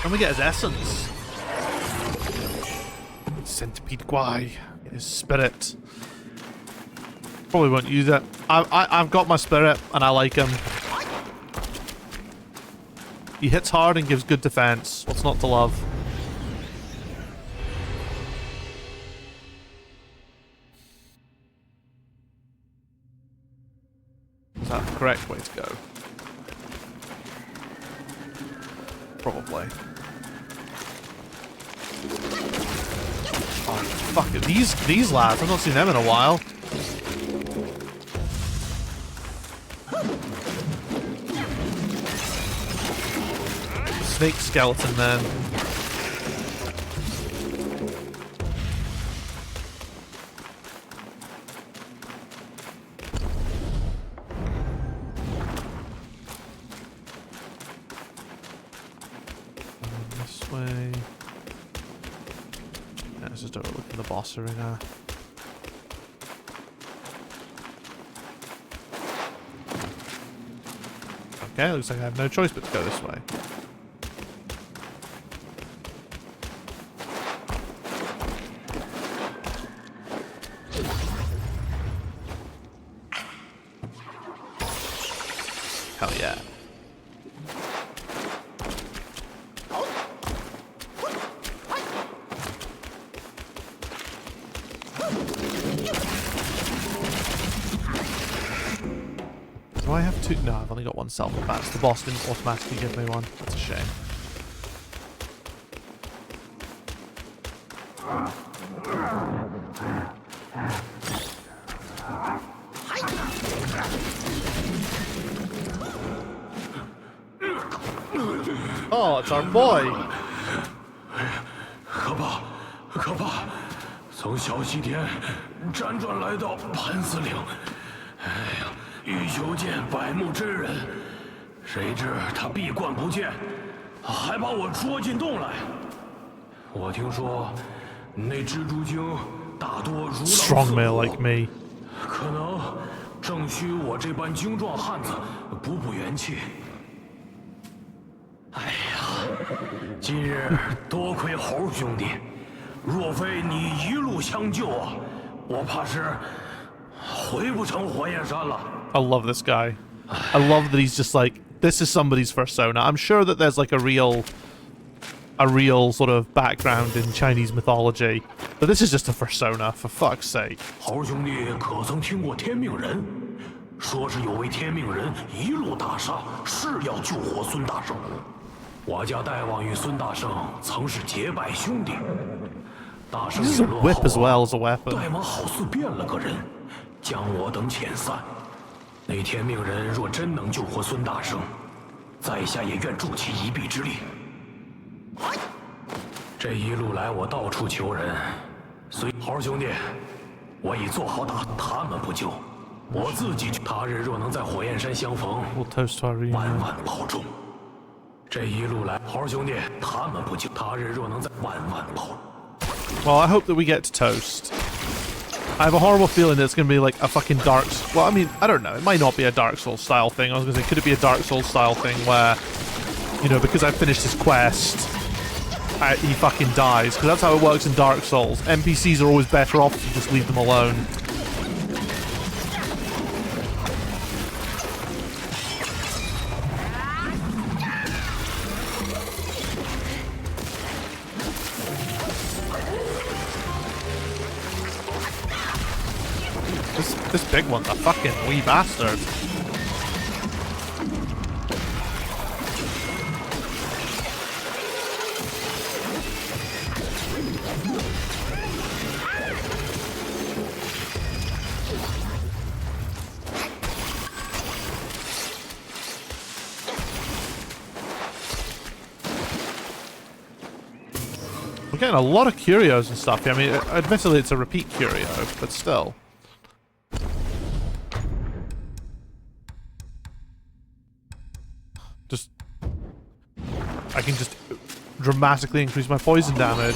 And we get his essence. Centipede Gwai. His spirit. Probably won't use it. I've got my spirit and I like him. He hits hard and gives good defense. What's not to love? Is that the correct way to go? Probably. Oh, fuck it. These lads, I've not seen them in a while. Snake skeleton, man. This way. Yeah, let's just overlook the boss arena. Okay, looks like I have no choice but to go this way. Hell yeah. Do I have two? No, I've only got one self-advance. The boss didn't automatically give me one. That's a shame. Oh, it's our boy. 可怕，可怕！从小西天辗转来到盘丝岭，哎呀，欲求见百目真人，谁知他闭关不见，还把我捉进洞来。我听说那蜘蛛精大多如狼似虎 Strong male like me. 可能正需我这般精壮汉子补补元气。哎呀，今日多亏猴兄弟，若非你一路相救啊，我怕是回不成火焰山了。 I love this guy. I love that he's just like, this is somebody's persona. I'm sure that there's like a real sort of background in Chinese mythology, but this is just a persona, for fuck's sake. 猴兄弟可曾听过天命人？说是有位天命人一路大杀，誓要救活孙大圣。我家大王与孙大圣曾是结拜兄弟。大圣 This is a whip as well as a weapon. 大王好似变了个人，将我等遣散。那天命人若真能救活孙大圣，在下也愿助其一臂之力。这一路来，我到处求人，所以猴兄弟，我已做好打他们不救，我自己去。他日若能在火焰山相逢，万万保重。这一路来，猴兄弟，他们不救，他日若能在万万保。 Well, I hope that we get to Toast. I have a horrible feeling that it's going to be like a fucking Dark... Well, I mean, I don't know. It might not be a Dark Souls style thing. I was going to say, could it be a Dark Souls style thing where, you know, because I finished this quest, he fucking dies? Because that's how it works in Dark Souls. NPCs are always better off if you just leave them alone. This big one's a fucking wee bastard. We're getting a lot of curios and stuff here. I mean, admittedly it's a repeat curio, but still. I can just dramatically increase my poison damage.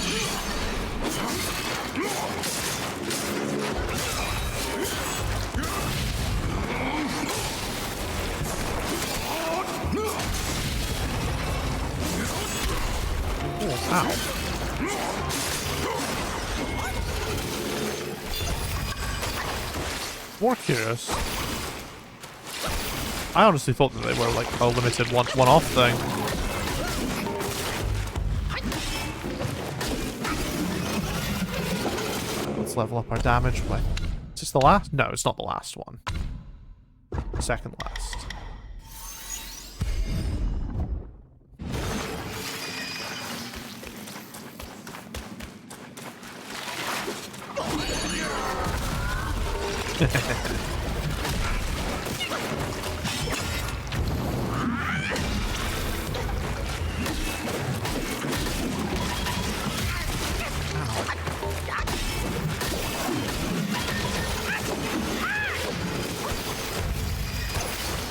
Oh, ow. More curious. I honestly thought that they were like a limited one-off thing. Let's level up our damage. Wait, is this the last? No, it's not the last one. Second last. I'm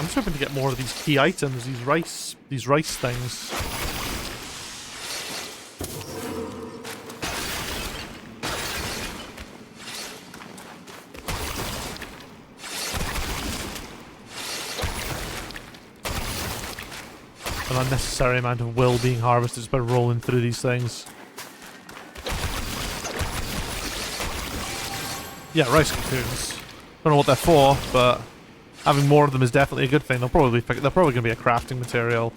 just hoping to get more of these key items, these rice things. An unnecessary amount of will being harvested just by rolling through these things. Yeah, rice cocoons. Don't know what they're for, but having more of them is definitely a good thing. They're probably going to be a crafting material.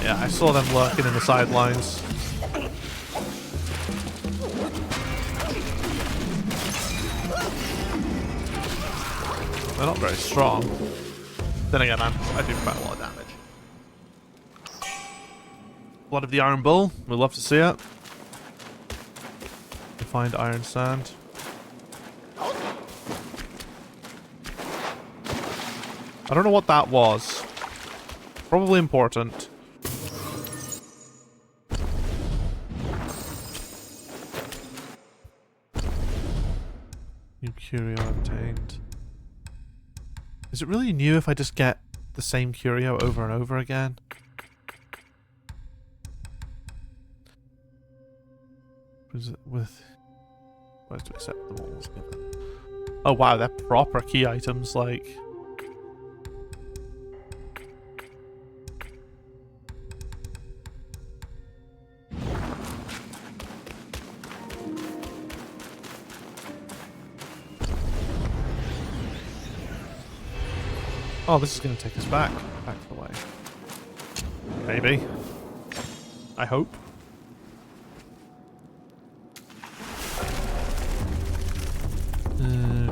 Yeah, I saw them lurking in the sidelines. They're not very strong. Then again, I do quite a lot of damage. Blood of the Iron Bull. We'd love to see it. Find iron sand. I don't know what that was. Probably important. New curio obtained. Is it really new if I just get the same curio over and over again? Was it with... Where's to accept them all? Oh wow, they're proper key items, like... Oh, this is going to take us back the way. Maybe. I hope.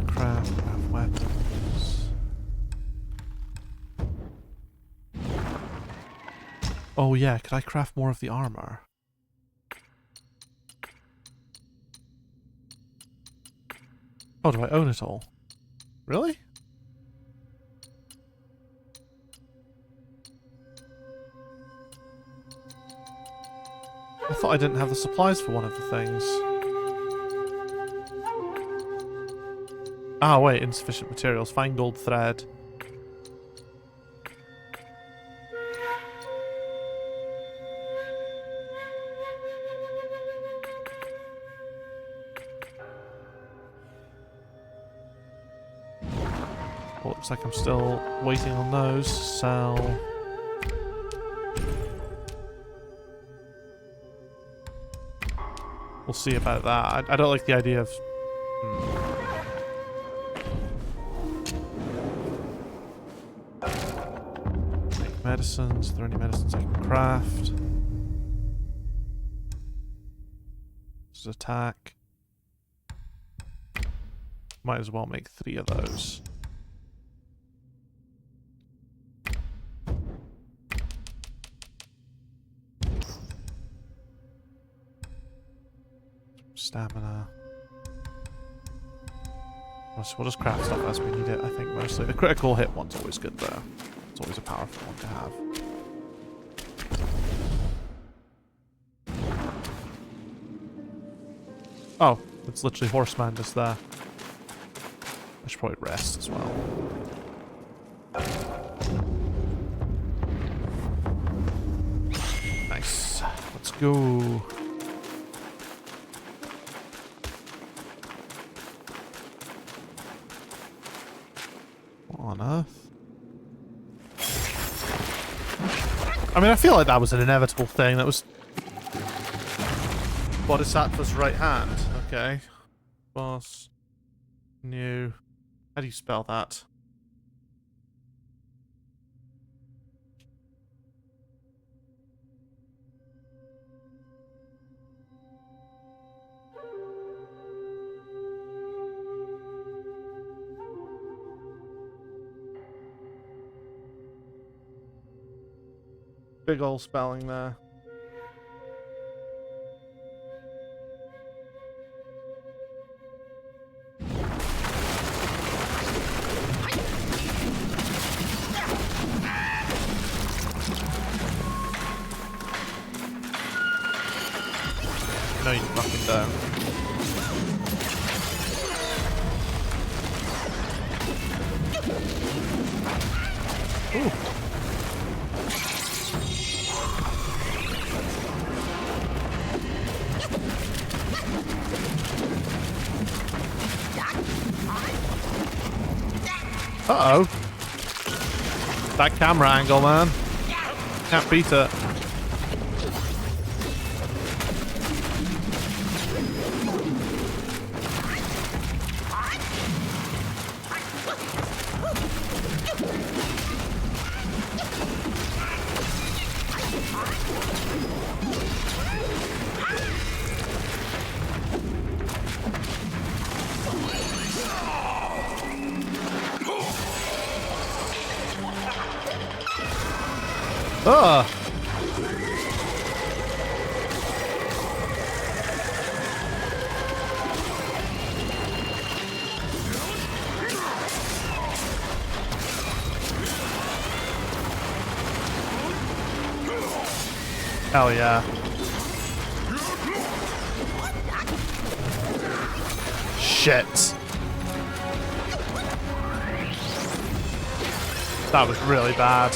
Craft weapons. Oh yeah, could I craft more of the armor? Oh, do I own it all? Really? I thought I didn't have the supplies for one of the things. Ah, wait, insufficient materials. Fine gold thread. Well, looks like I'm still waiting on those. Sell. We'll see about that. I don't like the idea of... Make medicines. Are there any medicines I can craft? This is attack. Might as well make 3 of those. Stamina. We'll just craft stuff as we need it, I think, mostly. The critical hit one's always good, though. It's always a powerful one to have. Oh, it's literally Horseman just there. I should probably rest as well. Nice. Let's go. What on earth? I mean, I feel like that was an inevitable thing. That was Bodhisattva's right hand. Okay. Boss. New. How do you spell that? Big ol' spelling there. No, you fucking don't. Ooh. Uh-oh. That camera angle, man. Can't beat it. Ugh. Hell yeah. Shit. That was really bad.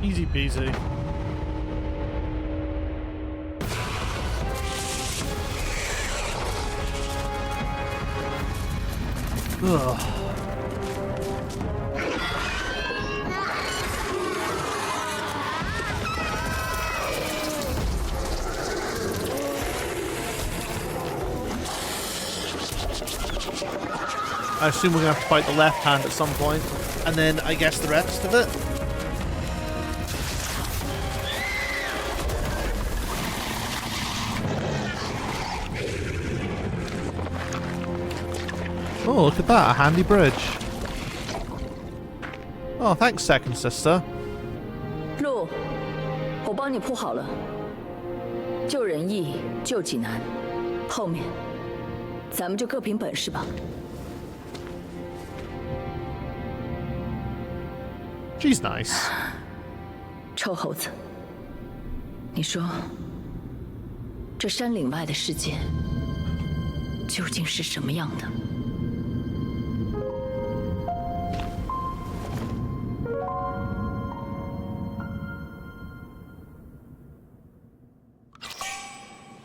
Easy peasy. Ugh. I assume we're gonna have to fight the left hand at some point, and then I guess the rest of it. Oh, look at that, a handy bridge. Oh, thanks, second sister. 路，我帮你铺好了。救人易，救己难。后面，咱们就各凭本事吧。 She's nice. 臭猴子，你说，这山岭外的世界究竟是什么样的？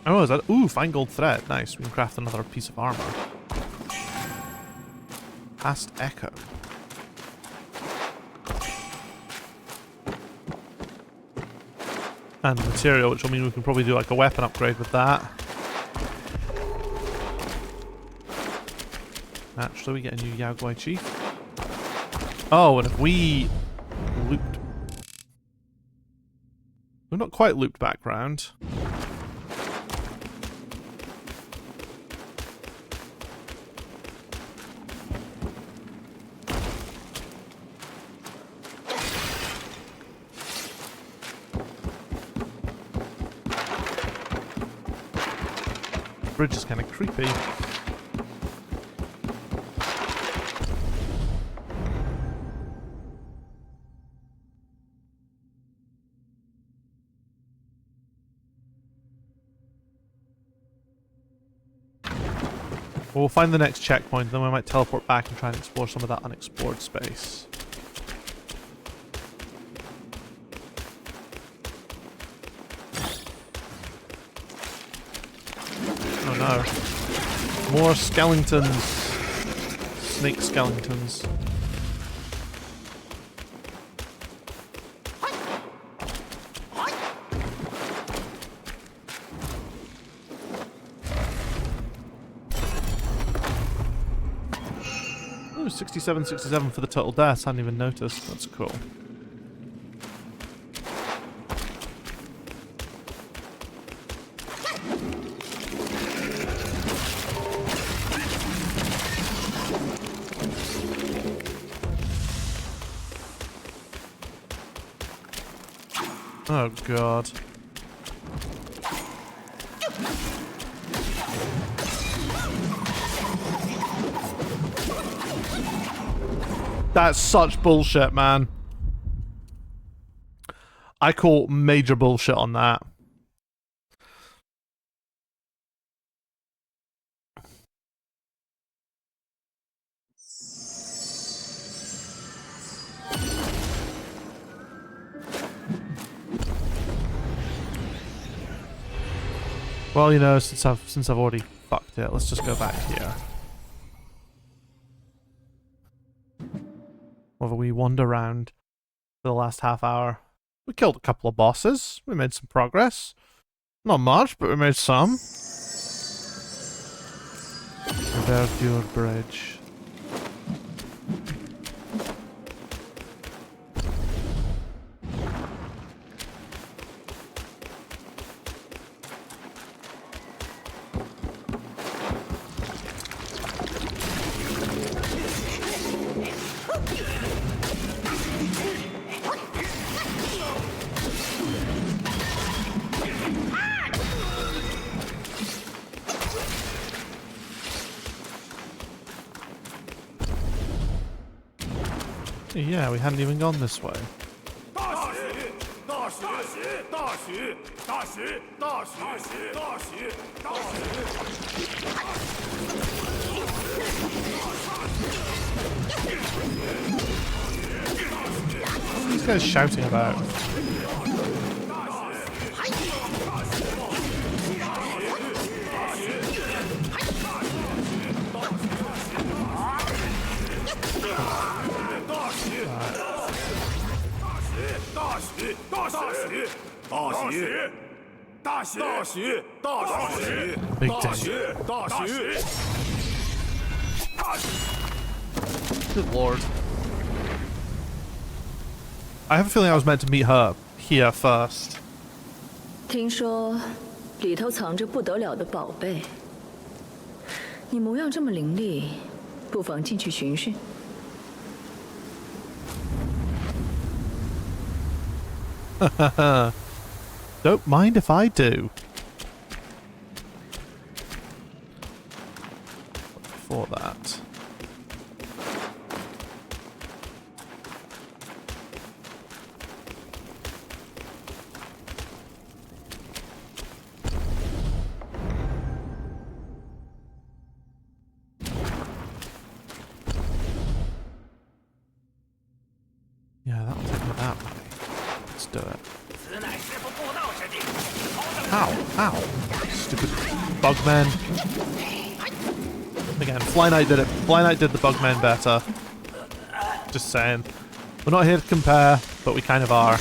Oh, is that? Ooh, fine gold thread. Nice. We can craft another piece of armor. Past Echo. And material, which will mean we can probably do like a weapon upgrade with that. Actually, we get a new Yao Guai Chief. Oh, and if we loot... We're not quite looped back round. Bridge is kind of creepy. We'll find the next checkpoint, then we might teleport back and try and explore some of that unexplored space. Oh no. More skeletons. Snake skeletons. Ooh, 67 for the total deaths. I hadn't even noticed. That's cool. Oh god. That's such bullshit, man. I call major bullshit on that. Well, you know, since I've already fucked it, let's just go back here. Over we wander around for the last half hour. We killed a couple of bosses. We made some progress. Not much, but we made some. Verdure Bridge. Yeah, we hadn't even gone this way. What are these guys shouting about? Big day. Good lord. I have a feeling I was meant to meet her here first. 听说里头藏着不得了的宝贝，你模样这么伶俐，不妨进去寻寻。 Don't mind if I do. Before that. Yeah, that'll take me that way. Let's do it. Ow! Ow! Stupid bugmen. Again, Fly Knight did it. Fly Knight did the bugmen better. Just saying. We're not here to compare, but we kind of are.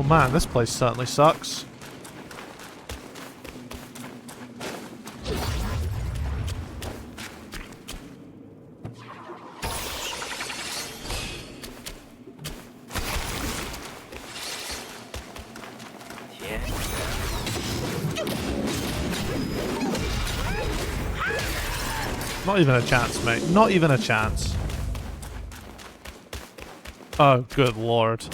man, this place certainly sucks. Not even a chance, mate. Not even a chance. Oh, good lord.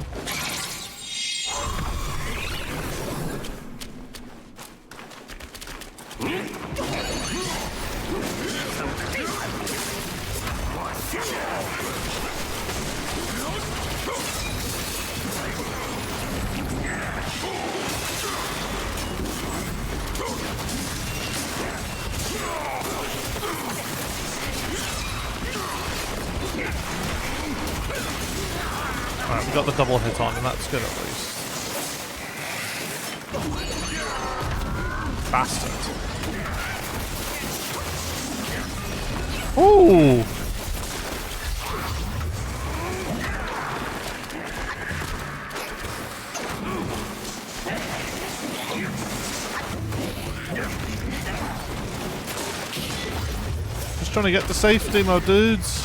Alright, we got the double hit on, and that's good at least. Bastard. Ooh! Just trying to get to safety, my dudes.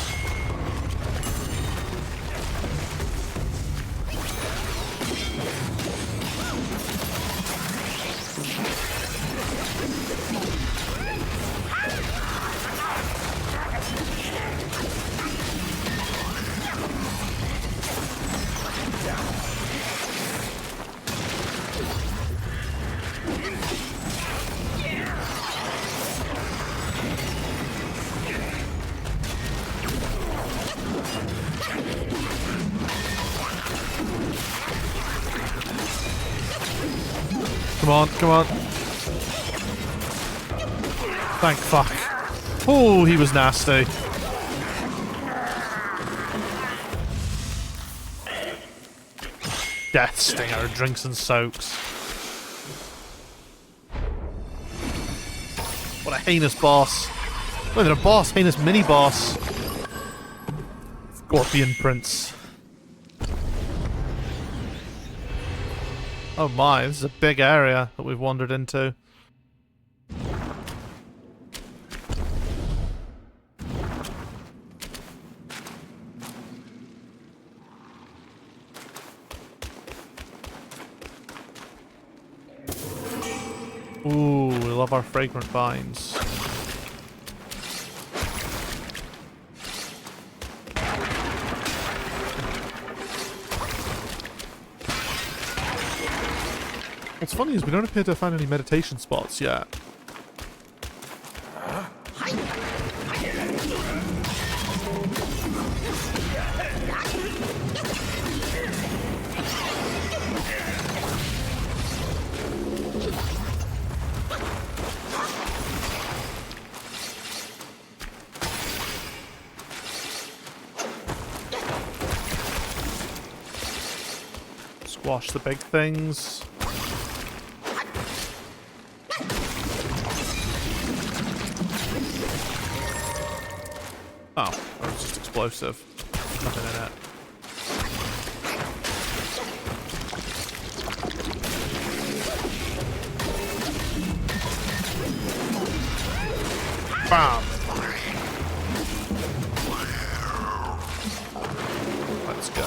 Come on, come on. Thank fuck. Oh, he was nasty. Death Stinger, drinks and soaks. What a heinous boss. Not even a boss, heinous mini-boss. Scorpion Prince. Oh my, this is a big area that we've wandered into. Ooh, we love our fragrant vines. What's funny is we don't appear to have found any meditation spots yet. Squash the big things. Oh, that was just explosive. Nothing in it. Bam! Let's go.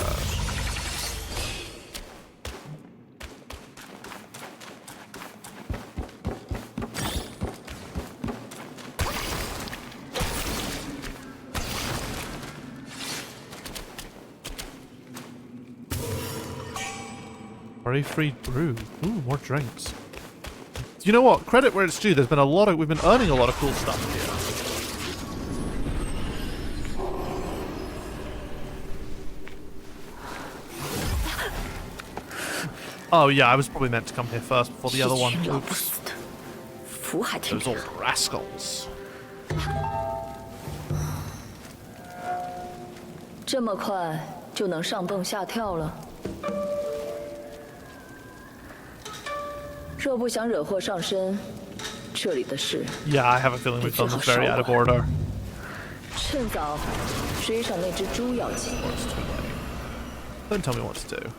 Free brew. Ooh, more drinks. You know what? Credit where it's due. There's been a lot of we've been earning a lot of cool stuff here. Oh yeah, I was probably meant to come here first before the other one. Oops. Those old rascals. 这么快就能上蹦下跳了？ 若不想惹祸上身，这里的事 Yeah, I have a feeling we've done this very out of order. 趁早追上那只猪要紧。 Don't tell me what to do.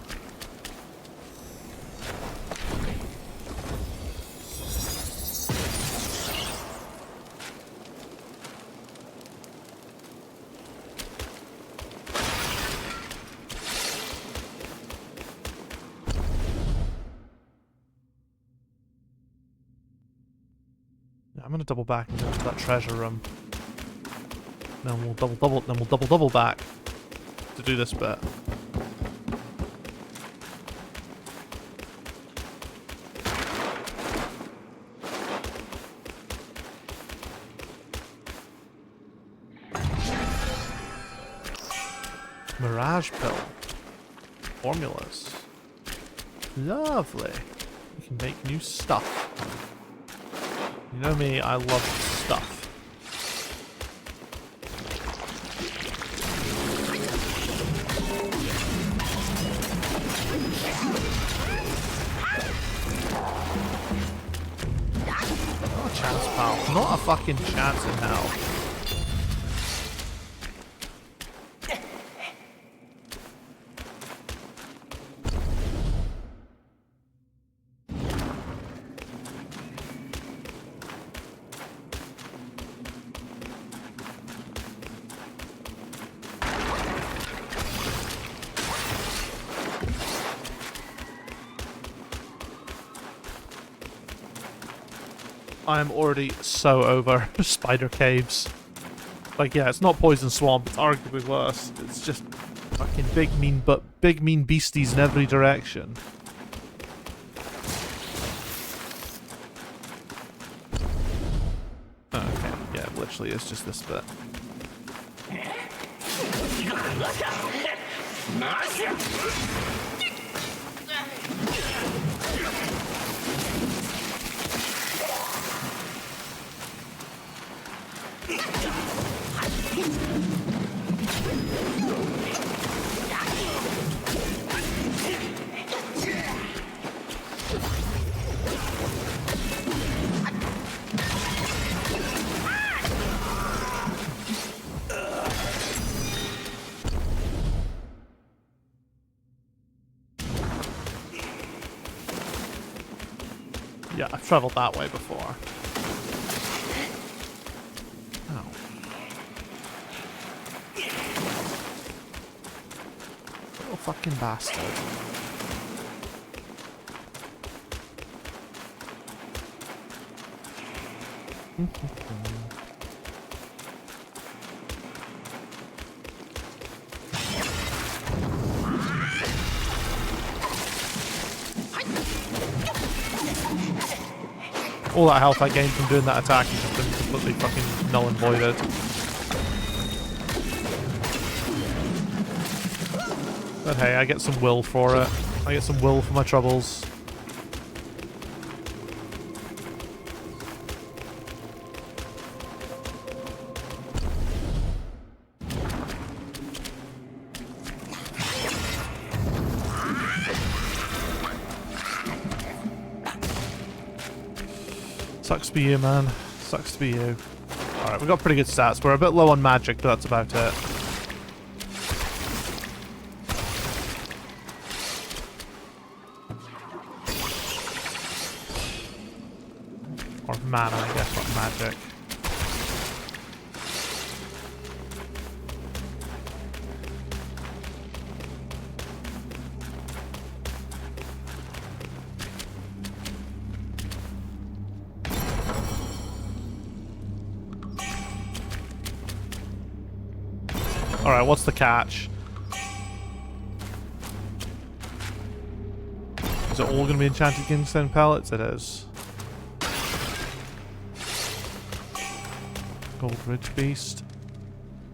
I'm gonna double back and go into that treasure room. Then we'll double back to do this bit. Mirage pill. Formulas. Lovely. We can make new stuff. You know me, I love stuff. Not a chance, pal. Not a fucking chance in hell. I am already so over spider caves. Like, yeah, it's not poison swamp, it's arguably worse. It's just fucking big mean beasties in every direction. Oh, okay, yeah, it literally is just this bit. Yeah, I've traveled that way before. Oh. Little fucking bastard. All that health I gained from doing that attack has just been completely fucking null and voided. But hey, I get some will for it. I get some will for my troubles. Sucks to be you, man. Sucks to be you. Alright, we've got pretty good stats. We're a bit low on magic, but that's about it. Or mana, I guess, not magic. Alright, what's the catch? Is it all going to be enchanted ginseng pellets? It is. Gold Ridge Beast.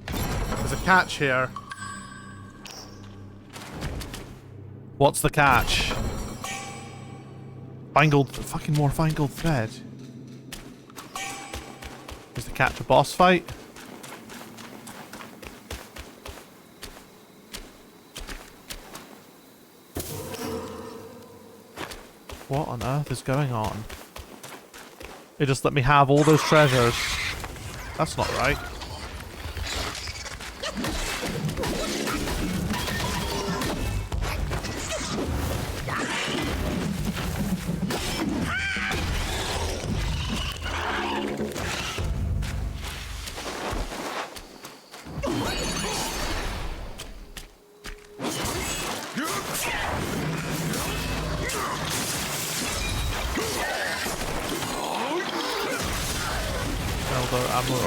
There's a catch here. What's the catch? Fine gold, fucking more fine gold thread. Is the catch a boss fight? What on earth is going on? It just let me have all those treasures. That's not right. without ammo.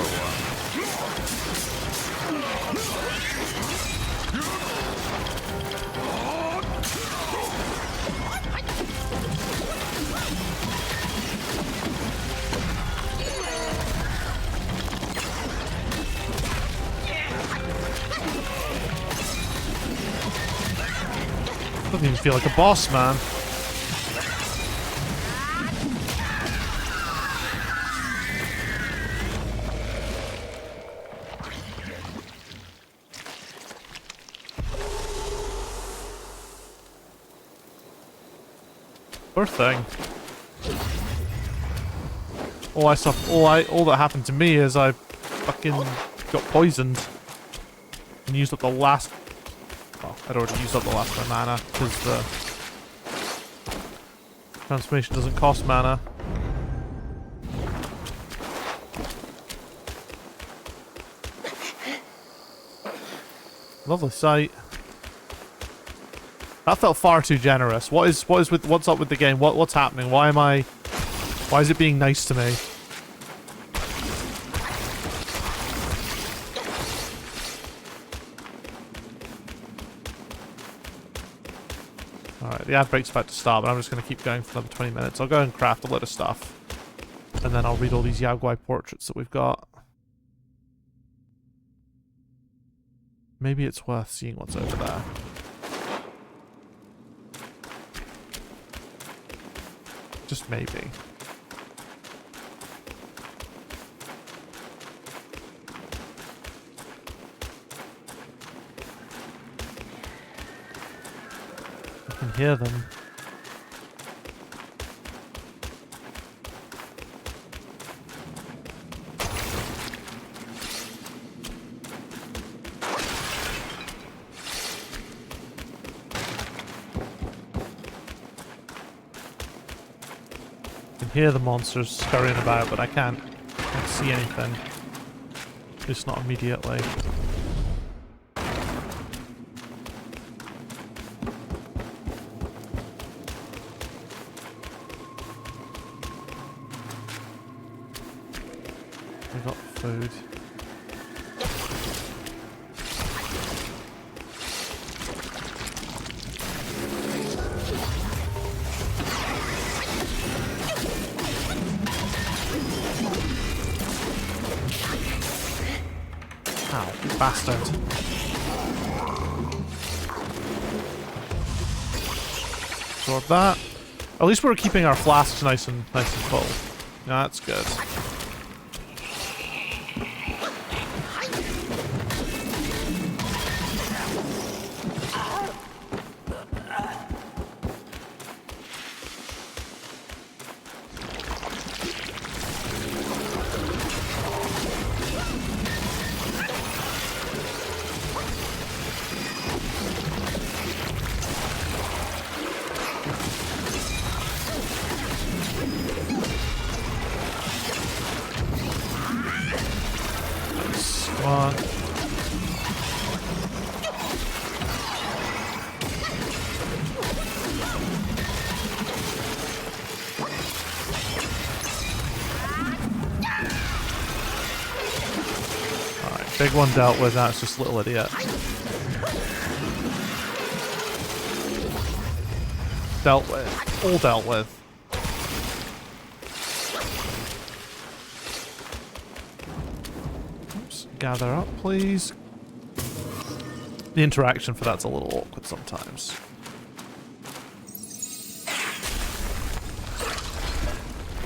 Doesn't even feel like a boss, man. Poor thing. All that happened to me is I fucking got poisoned and used up the last. Well, I'd already used up the last of my mana because the transformation doesn't cost mana. Lovely sight. That felt far too generous. What's up with the game? What's happening? Why is it being nice to me? Alright, the ad break's about to start, but I'm just going to keep going for another 20 minutes. I'll go and craft a load of stuff. And then I'll read all these Yao Guai portraits that we've got. Maybe it's worth seeing what's over there. Just maybe. I can hear them. Hear the monsters scurrying about, but I can't see anything. At least not immediately. We got food. Bastard. Absorb that. At least we're keeping our flasks nice and full. Yeah, that's good. Big one dealt with, now it's just little idiot. Dealt with. All dealt with. Oops. Gather up, please. The interaction for that's a little awkward sometimes.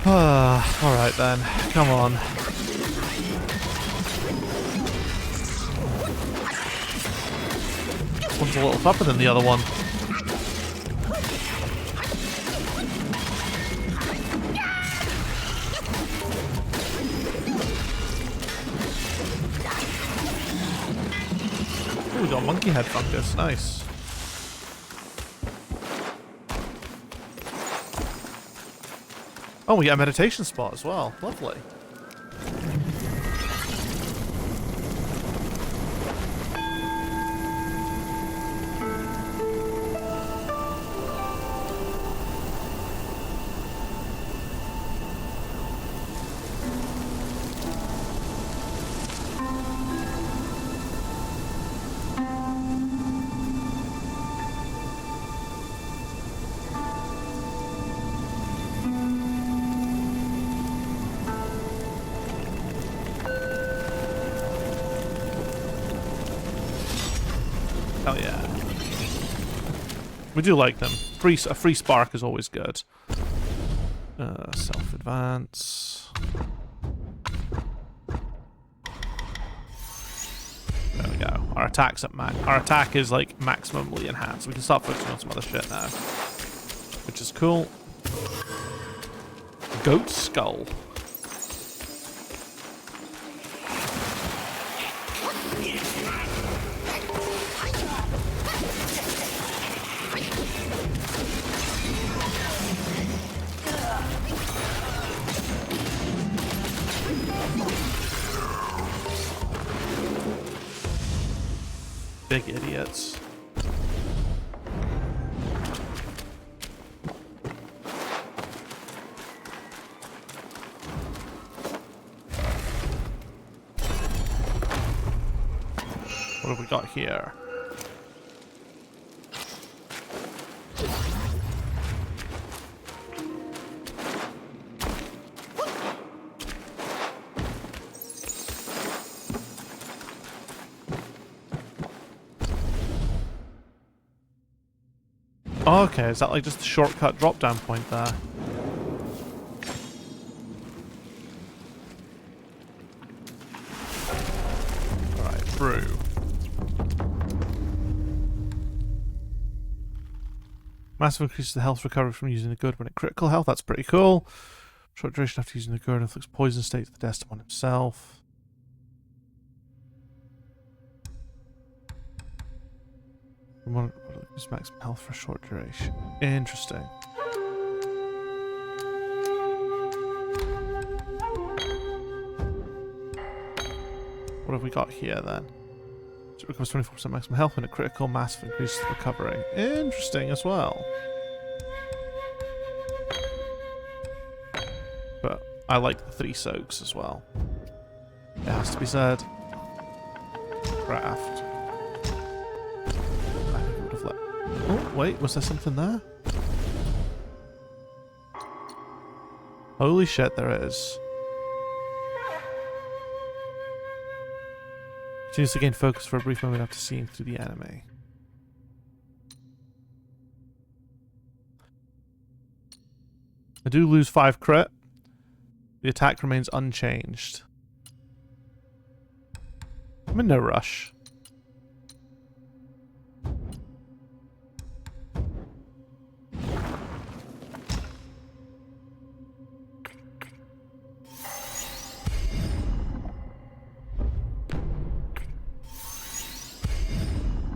Alright then. Come on. One's a little tougher than the other one. Oh, we got monkey head fungus. Nice. Oh, we got a meditation spot as well. Lovely. We do like them. A free spark is always good. Self-advance. There we go. Our attack's at max. Our attack is like maximally enhanced. We can start focusing on some other shit now, which is cool. Goat skull. Big idiots. What have we got here? Oh, okay, is that like just a shortcut drop down point there? Alright, brew. Massive increases the health recovery from using the good when at critical health, that's pretty cool. Short duration after using the good inflicts poison state to the Destimon himself. Use maximum health for a short duration. Interesting. What have we got here then? So it recovers 24% maximum health when a critical massive increases the recovery. Interesting as well. But I like the 3 soaks as well. It has to be said. Craft. Oh, wait, was there something there? Holy shit, there is. Continues to gain focus for a brief moment after seeing through the enemy. I do lose 5 crit. The attack remains unchanged. I'm in no rush.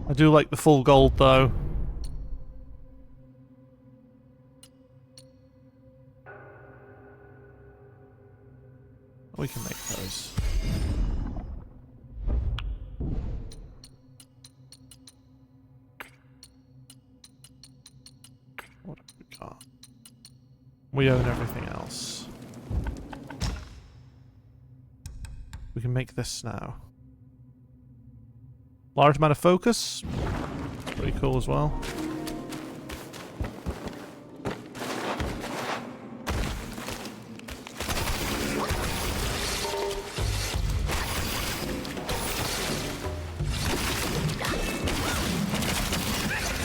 I do like the full gold though. We can make those. What have we got? We own everything else. We can make this now. Large amount of focus. Pretty cool as well.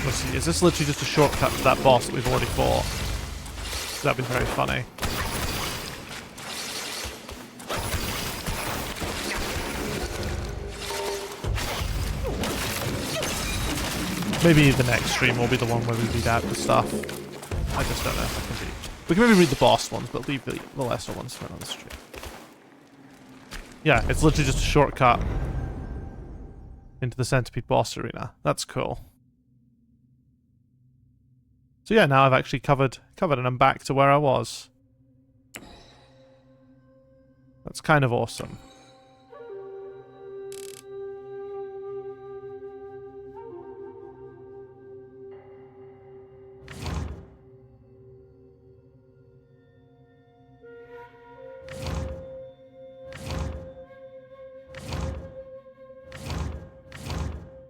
Let's see, is this literally just a shortcut to that boss that we've already fought? That'd be very funny. Maybe the next stream will be the one where we read out the stuff. I just don't know if I can be. We can maybe read the boss ones, but leave the lesser ones for another stream. Yeah, it's literally just a shortcut into the Centipede boss arena. That's cool. So yeah, now I've actually covered and I'm back to where I was. That's kind of awesome.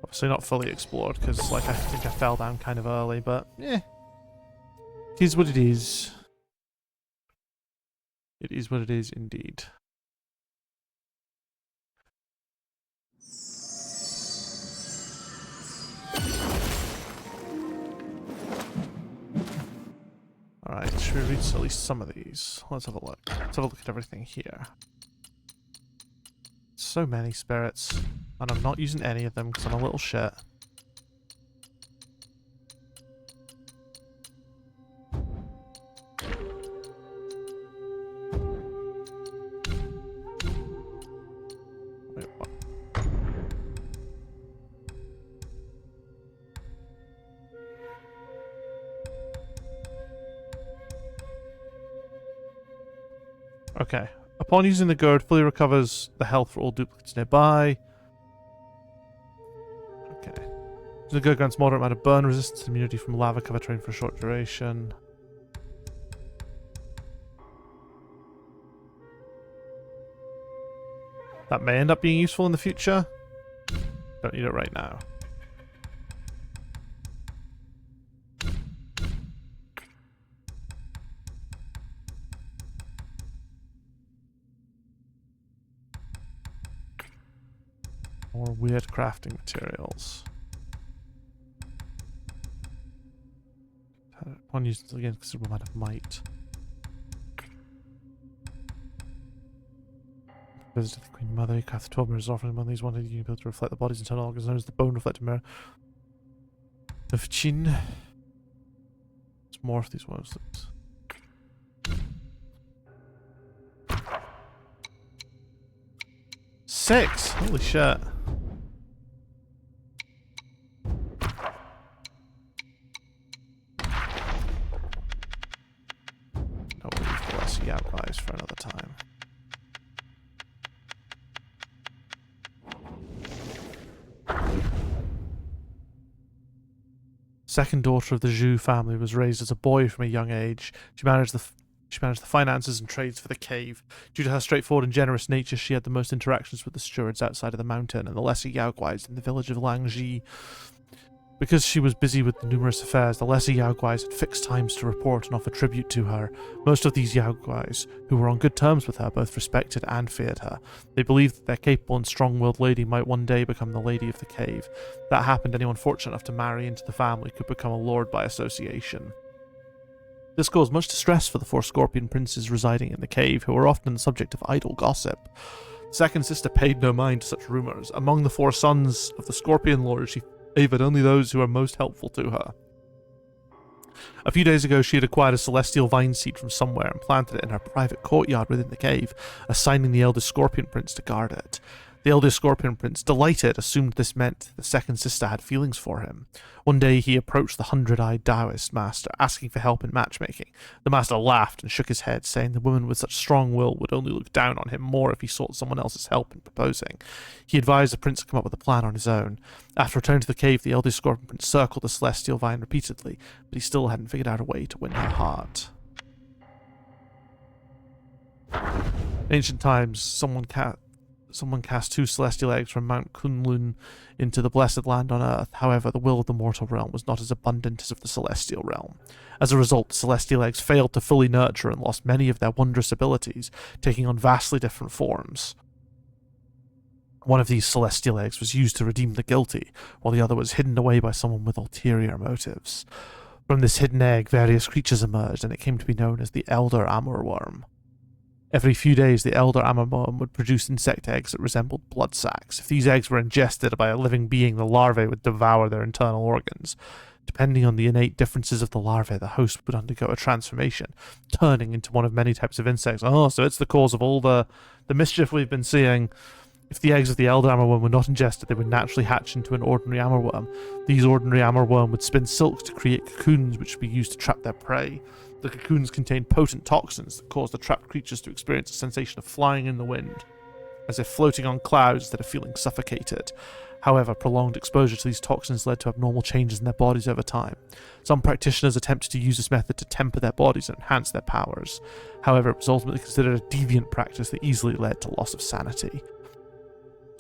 Obviously not fully explored, because like I think I fell down kind of early, but yeah. It is what it is. It is what it is indeed. Alright, should we read at least some of these? Let's have a look. Let's have a look at everything here. So many spirits, and I'm not using any of them because I'm a little shit. Wait, what? Okay. Upon using the gourd, fully recovers the health for all duplicates nearby. Okay. The gourd grants moderate amount of burn resistance and immunity from lava cover terrain for a short duration. That may end up being useful in the future. Don't need it right now. More weird crafting materials. One used again considerable amount of might. Visited the Queen Mother, craft the 12 mirrors offering among these wanted you able to reflect the body's internal organs known as the bone reflector mirror of Chin. Let's morph these ones. Six! Holy shit. No, we'll leave the rest of the outliers for another time. Second daughter of the Zhu family was raised as a boy from a young age. She managed the finances and trades for the cave. Due to her straightforward and generous nature, she had the most interactions with the stewards outside of the mountain and the lesser Yaoguais in the village of Langji. Because she was busy with the numerous affairs, the lesser Yaoguais had fixed times to report and offer tribute to her. Most of these Yaoguais, who were on good terms with her, both respected and feared her. They believed that their capable and strong-willed lady might one day become the lady of the cave. If that happened, anyone fortunate enough to marry into the family could become a lord by association. This caused much distress for the 4 scorpion princes residing in the cave, who were often the subject of idle gossip. The second sister paid no mind to such rumours. Among the 4 sons of the scorpion lord, she favored only those who were most helpful to her. A few days ago, she had acquired a celestial vine seed from somewhere and planted it in her private courtyard within the cave, assigning the eldest scorpion prince to guard it. The eldest scorpion prince, delighted, assumed this meant the second sister had feelings for him. One day he approached the 100-eyed Taoist master, asking for help in matchmaking. The master laughed and shook his head, saying the woman with such strong will would only look down on him more if he sought someone else's help in proposing. He advised the prince to come up with a plan on his own. After returning to the cave, the eldest scorpion prince circled the celestial vine repeatedly, but he still hadn't figured out a way to win her heart. In ancient times, someone cast 2 celestial eggs from Mount Kunlun into the blessed land on earth. However, the will of the mortal realm was not as abundant as of the celestial realm. As a result, the celestial eggs failed to fully nurture and lost many of their wondrous abilities, taking on vastly different forms. One of these celestial eggs was used to redeem the guilty, while the other was hidden away by someone with ulterior motives. From this hidden egg, various creatures emerged, and it came to be known as the Elder Ammerworm. Every few days, the Elder Ammerworm would produce insect eggs that resembled blood sacs. If these eggs were ingested by a living being, the larvae would devour their internal organs. Depending on the innate differences of the larvae, the host would undergo a transformation, turning into one of many types of insects. Oh, so it's the cause of all the mischief we've been seeing. If the eggs of the Elder Ammerworm were not ingested, they would naturally hatch into an ordinary Ammerworm. These ordinary Ammerworm would spin silk to create cocoons which would be used to trap their prey. The cocoons contained potent toxins that caused the trapped creatures to experience a sensation of flying in the wind, as if floating on clouds instead of feeling suffocated. However, prolonged exposure to these toxins led to abnormal changes in their bodies over time. Some practitioners attempted to use this method to temper their bodies and enhance their powers. However, it was ultimately considered a deviant practice that easily led to loss of sanity.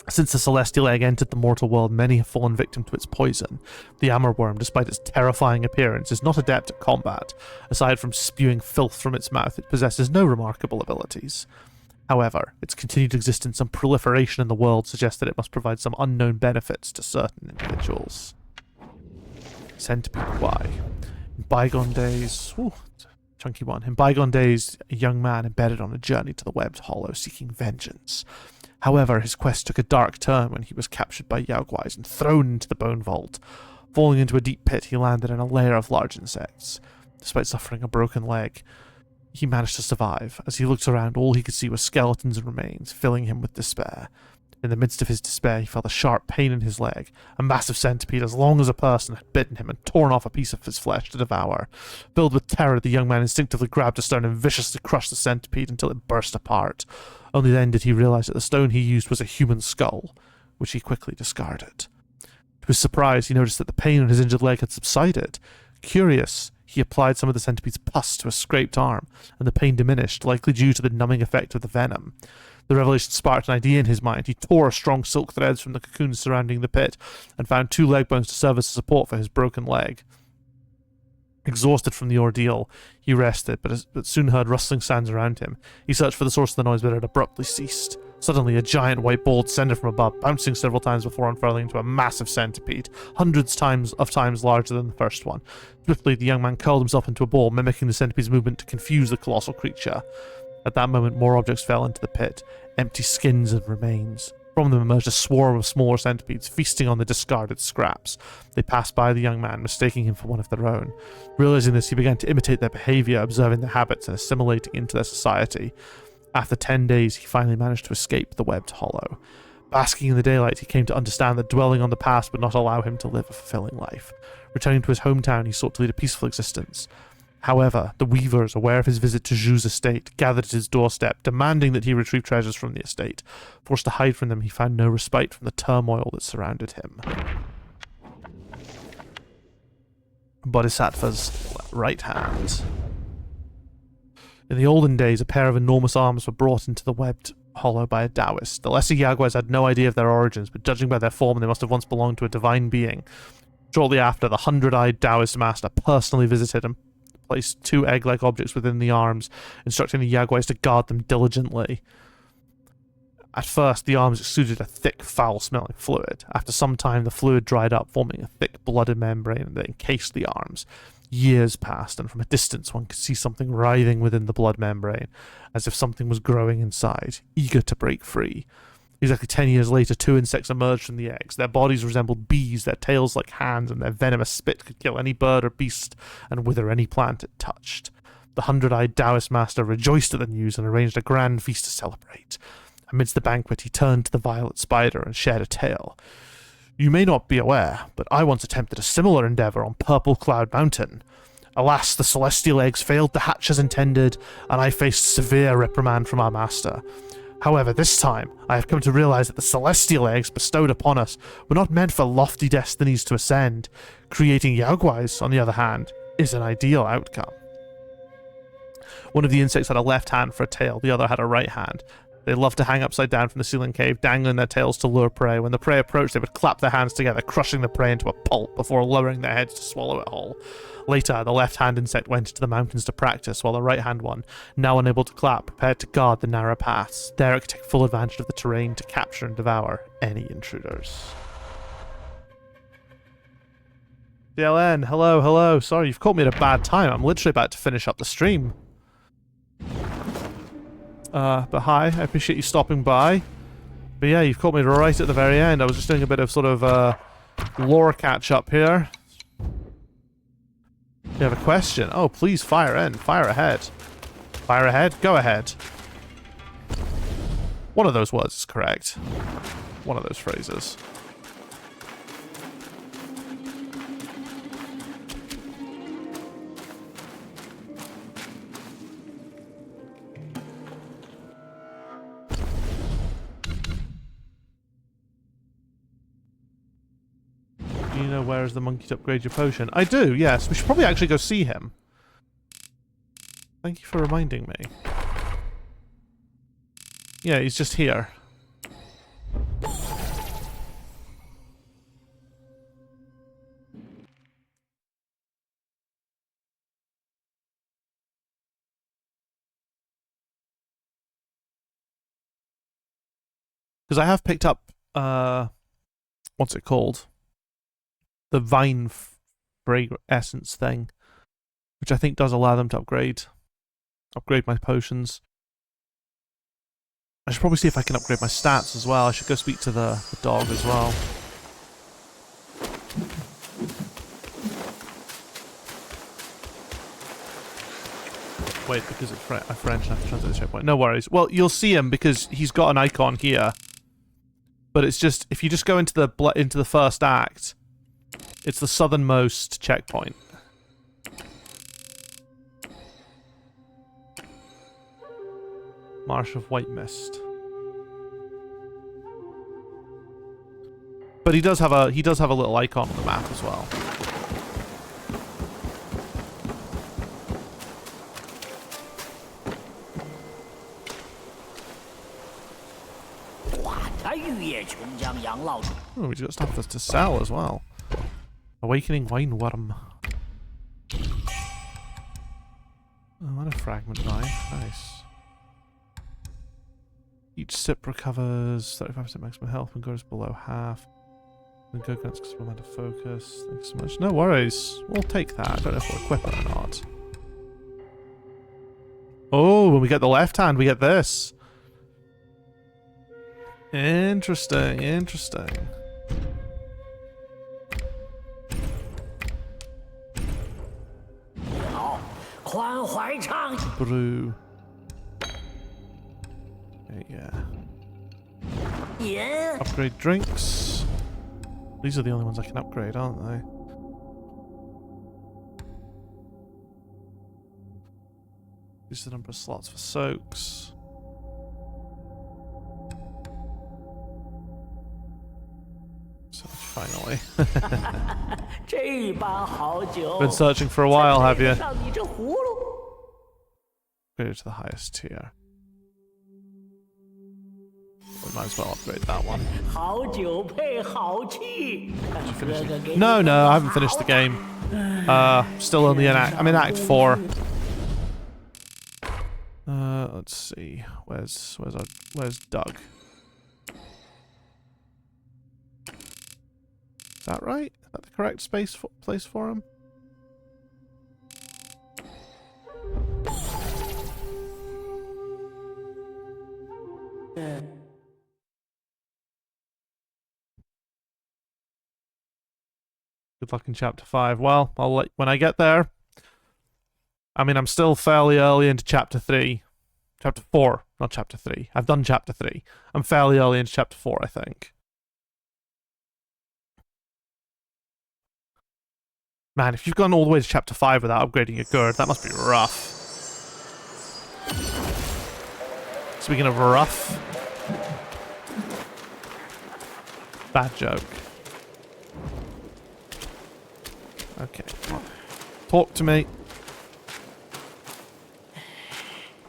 Since the celestial egg entered the mortal world, many have fallen victim to its poison. The Ammerworm, despite its terrifying appearance, is not adept at combat. Aside from spewing filth from its mouth, it possesses no remarkable abilities. However, its continued existence and proliferation in the world suggests that it must provide some unknown benefits to certain individuals. Centipede Y. In bygone days... Chunky one. In bygone days, a young man embedded on a journey to the webbed hollow seeking vengeance. However, his quest took a dark turn when he was captured by Yaoguais and thrown into the bone vault. Falling into a deep pit, he landed in a lair of large insects. Despite suffering a broken leg, he managed to survive. As he looked around, all he could see was skeletons and remains, filling him with despair. In the midst of his despair, he felt a sharp pain in his leg. A massive centipede as long as a person had bitten him and torn off a piece of his flesh to devour. Filled with terror, the young man instinctively grabbed a stone and viciously crushed the centipede until it burst apart. Only then did he realize that the stone he used was a human skull, which he quickly discarded. To his surprise, he noticed that the pain in his injured leg had subsided. Curious, he applied some of the centipede's pus to a scraped arm, and the pain diminished, likely due to the numbing effect of the venom. The revelation sparked an idea in his mind. He tore strong silk threads from the cocoons surrounding the pit and found 2 leg bones to serve as support for his broken leg. Exhausted from the ordeal, he rested, but soon heard rustling sounds around him. He searched for the source of the noise, but it abruptly ceased. Suddenly, a giant white ball descended from above, bouncing several times before unfurling into a massive centipede, hundreds of times larger than the first one. Swiftly, the young man curled himself into a ball, mimicking the centipede's movement to confuse the colossal creature. At that moment, more objects fell into the pit, empty skins and remains. From them emerged a swarm of smaller centipedes, feasting on the discarded scraps. They passed by the young man, mistaking him for one of their own. Realizing this, he began to imitate their behavior, observing their habits and assimilating into their society. After 10 days, he finally managed to escape the webbed hollow. Basking in the daylight, he came to understand that dwelling on the past would not allow him to live a fulfilling life. Returning to his hometown, he sought to lead a peaceful existence. However, the weavers, aware of his visit to Zhu's estate, gathered at his doorstep, demanding that he retrieve treasures from the estate. Forced to hide from them, he found no respite from the turmoil that surrounded him. Bodhisattva's right hand. In the olden days, a pair of enormous arms were brought into the webbed hollow by a Taoist. The lesser Yaoguais had no idea of their origins, but judging by their form, they must have once belonged to a divine being. Shortly after, the 100-eyed Taoist master personally visited and placed 2 egg-like objects within the arms, instructing the Yaoguais to guard them diligently. At first, the arms exuded a thick, foul-smelling fluid. After some time, the fluid dried up, forming a thick, blooded membrane that encased the arms. Years passed, and from a distance one could see something writhing within the blood membrane, as if something was growing inside, eager to break free. Exactly 10 years later, 2 insects emerged from the eggs. Their bodies resembled bees, their tails like hands, and their venomous spit could kill any bird or beast and wither any plant it touched. The 100-eyed Taoist master rejoiced at the news and arranged a grand feast to celebrate. Amidst the banquet, he turned to the violet spider and shared a tale. "You may not be aware, but I once attempted a similar endeavor on Purple Cloud Mountain. Alas, the celestial eggs failed to hatch as intended, and I faced severe reprimand from our master. However, this time, I have come to realize that the celestial eggs bestowed upon us were not meant for lofty destinies to ascend. Creating Yaoguais, on the other hand, is an ideal outcome." One of the insects had a left hand for a tail, the other had a right hand. They loved to hang upside down from the ceiling cave, dangling their tails to lure prey. When the prey approached, they would clap their hands together, crushing the prey into a pulp before lowering their heads to swallow it whole. Later, the left-hand insect went into the mountains to practice, while the right-hand one, now unable to clap, prepared to guard the narrow paths. There it could take full advantage of the terrain to capture and devour any intruders. DLN, hello. Sorry, you've caught me at a bad time. I'm literally about to finish up the stream. But hi, I appreciate you stopping by. But yeah, you've caught me right at the very end. I was just doing a bit of sort of lore catch-up here. You have a question? Oh, please fire in. Fire ahead. Fire ahead? Go ahead. One of those words is correct. One of those phrases. Do you know where is the monkey to upgrade your potion? I do, yes. We should probably actually go see him. Thank you for reminding me. Yeah, he's just here. Because I have picked up, what's it called? The vine fragrance essence thing. which I think does allow them to upgrade my potions. I should probably see if I can upgrade my stats as well. I should go speak to the dog as well. Wait, because it's French, I have to translate the checkpoint. No worries. Well, you'll see him because he's got an icon here. But it's just, if you just go into the first act, it's the southernmost checkpoint. Marsh of White Mist. But he does have a little icon on the map as well. Oh, we got stuff to sell as well. Awakening Wine Worm. Oh, and a fragment knife. Nice. Each sip recovers 35% maximum health when goes below half. When go grants considerable amount of focus. Thanks so much. No worries. We'll take that. I don't know if we'll equip it or not. Oh, when we get the left hand, we get this. Interesting, interesting. Brew. Yeah. Upgrade drinks. These are the only ones I can upgrade, aren't they? Use the number of slots for soaks. So finally. Been searching for a while, have you? Go to the highest tier. We might as well upgrade that one. No, I haven't finished the game. Still only in I'm in Act 4. Let's see. Where's Doug? Is that right? Is that the correct place for him? Good luck in Chapter 5. Well, I'll let when I get there. I mean, I'm still fairly early into Chapter 3. Chapter 4, not Chapter 3. I've done Chapter 3. I'm fairly early into Chapter 4, I think. Man, if you've gone all the way to Chapter 5 without upgrading your gourd, that must be rough. Speaking of rough... Bad joke. Okay, come on. Talk to me.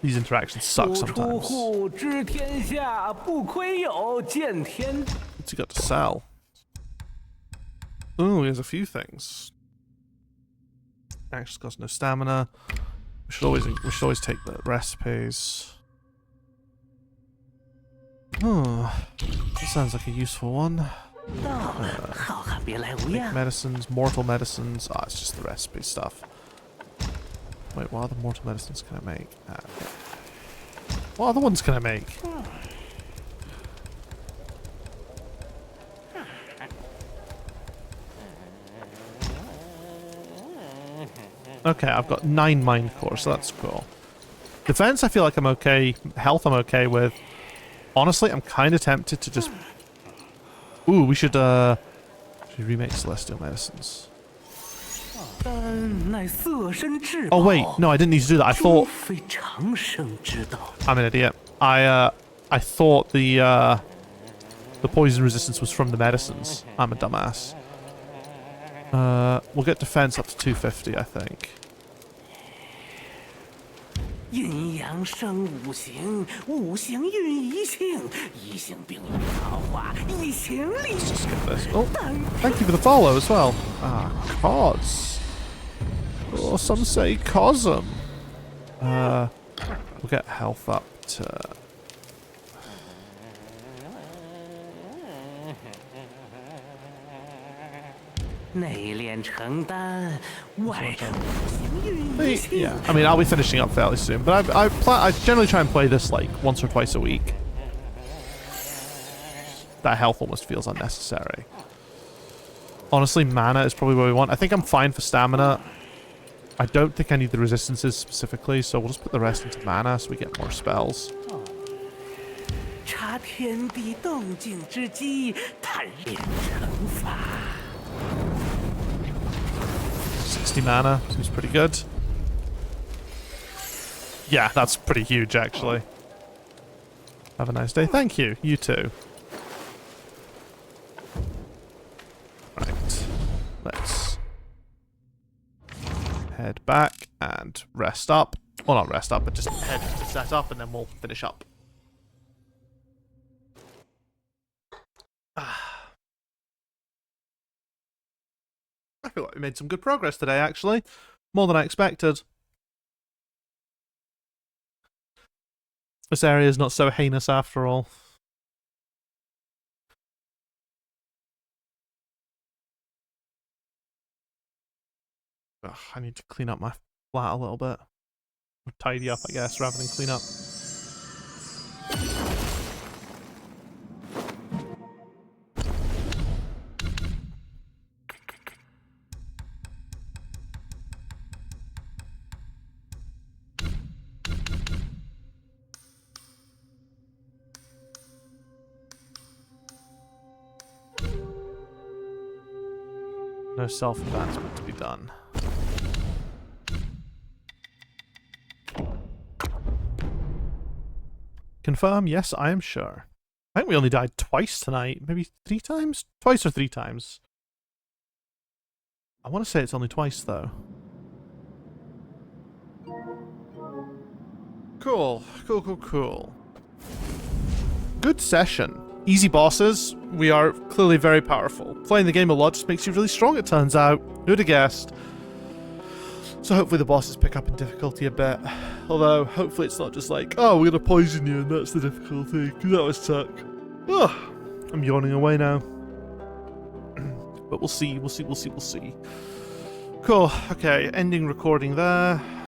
These interactions suck sometimes. What's he got to sell? Ooh, he has a few things. Actually costs no stamina. We should always take the recipes. Oh, that sounds like a useful one. Make medicines, mortal medicines. Ah, it's just the recipe stuff. Wait, what other mortal medicines can I make? Okay. What other ones can I make? Okay, I've got 9 mind cores, so that's cool. Defense, I feel like I'm okay. Health, I'm okay with. Honestly, I'm kind of tempted to just... Ooh, we should remake Celestial Medicines. Oh wait, no, I didn't need to do that. I thought... I'm an idiot. I thought the poison resistance was from the medicines. I'm a dumbass. We'll get defense up to 250, I think. Let's just skip this. Oh, thank you for the follow as well. Ah, Cos. Oh, some say Cosm. We'll get health up to... Yeah, I mean, I'll be finishing up fairly soon, but I generally try and play this like once or twice a week. That health almost feels unnecessary. Honestly, mana is probably what we want. I think I'm fine for stamina. I don't think I need the resistances specifically, so we'll just put the rest into mana so we get more spells. 察天地动静之机，探炼成法。 60 mana seems pretty good. Yeah, that's pretty huge, actually. Have a nice day. Thank you. You too. Right. Let's head back and rest up. Well, not rest up, but just head to set up, and then we'll finish up. I feel like we made some good progress today, actually. More than I expected. This area is not so heinous after all. Ugh, I need to clean up my flat a little bit. Or tidy up, I guess, rather than clean up. No self-advancement to be done. Confirm? Yes, I am sure. I think we only died twice tonight. Maybe 3 times? Twice or 3 times. I want to say it's only twice, though. Cool. Cool, cool, cool. Good session. Easy bosses. We are clearly very powerful. Playing the game a lot just makes you really strong, it turns out. Who'd have guessed? So hopefully the bosses pick up in difficulty a bit. Although, hopefully it's not just like, oh, we're gonna poison you and that's the difficulty, because that would suck. Ugh, I'm yawning away now. But we'll see, we'll see. Cool, okay, ending recording there.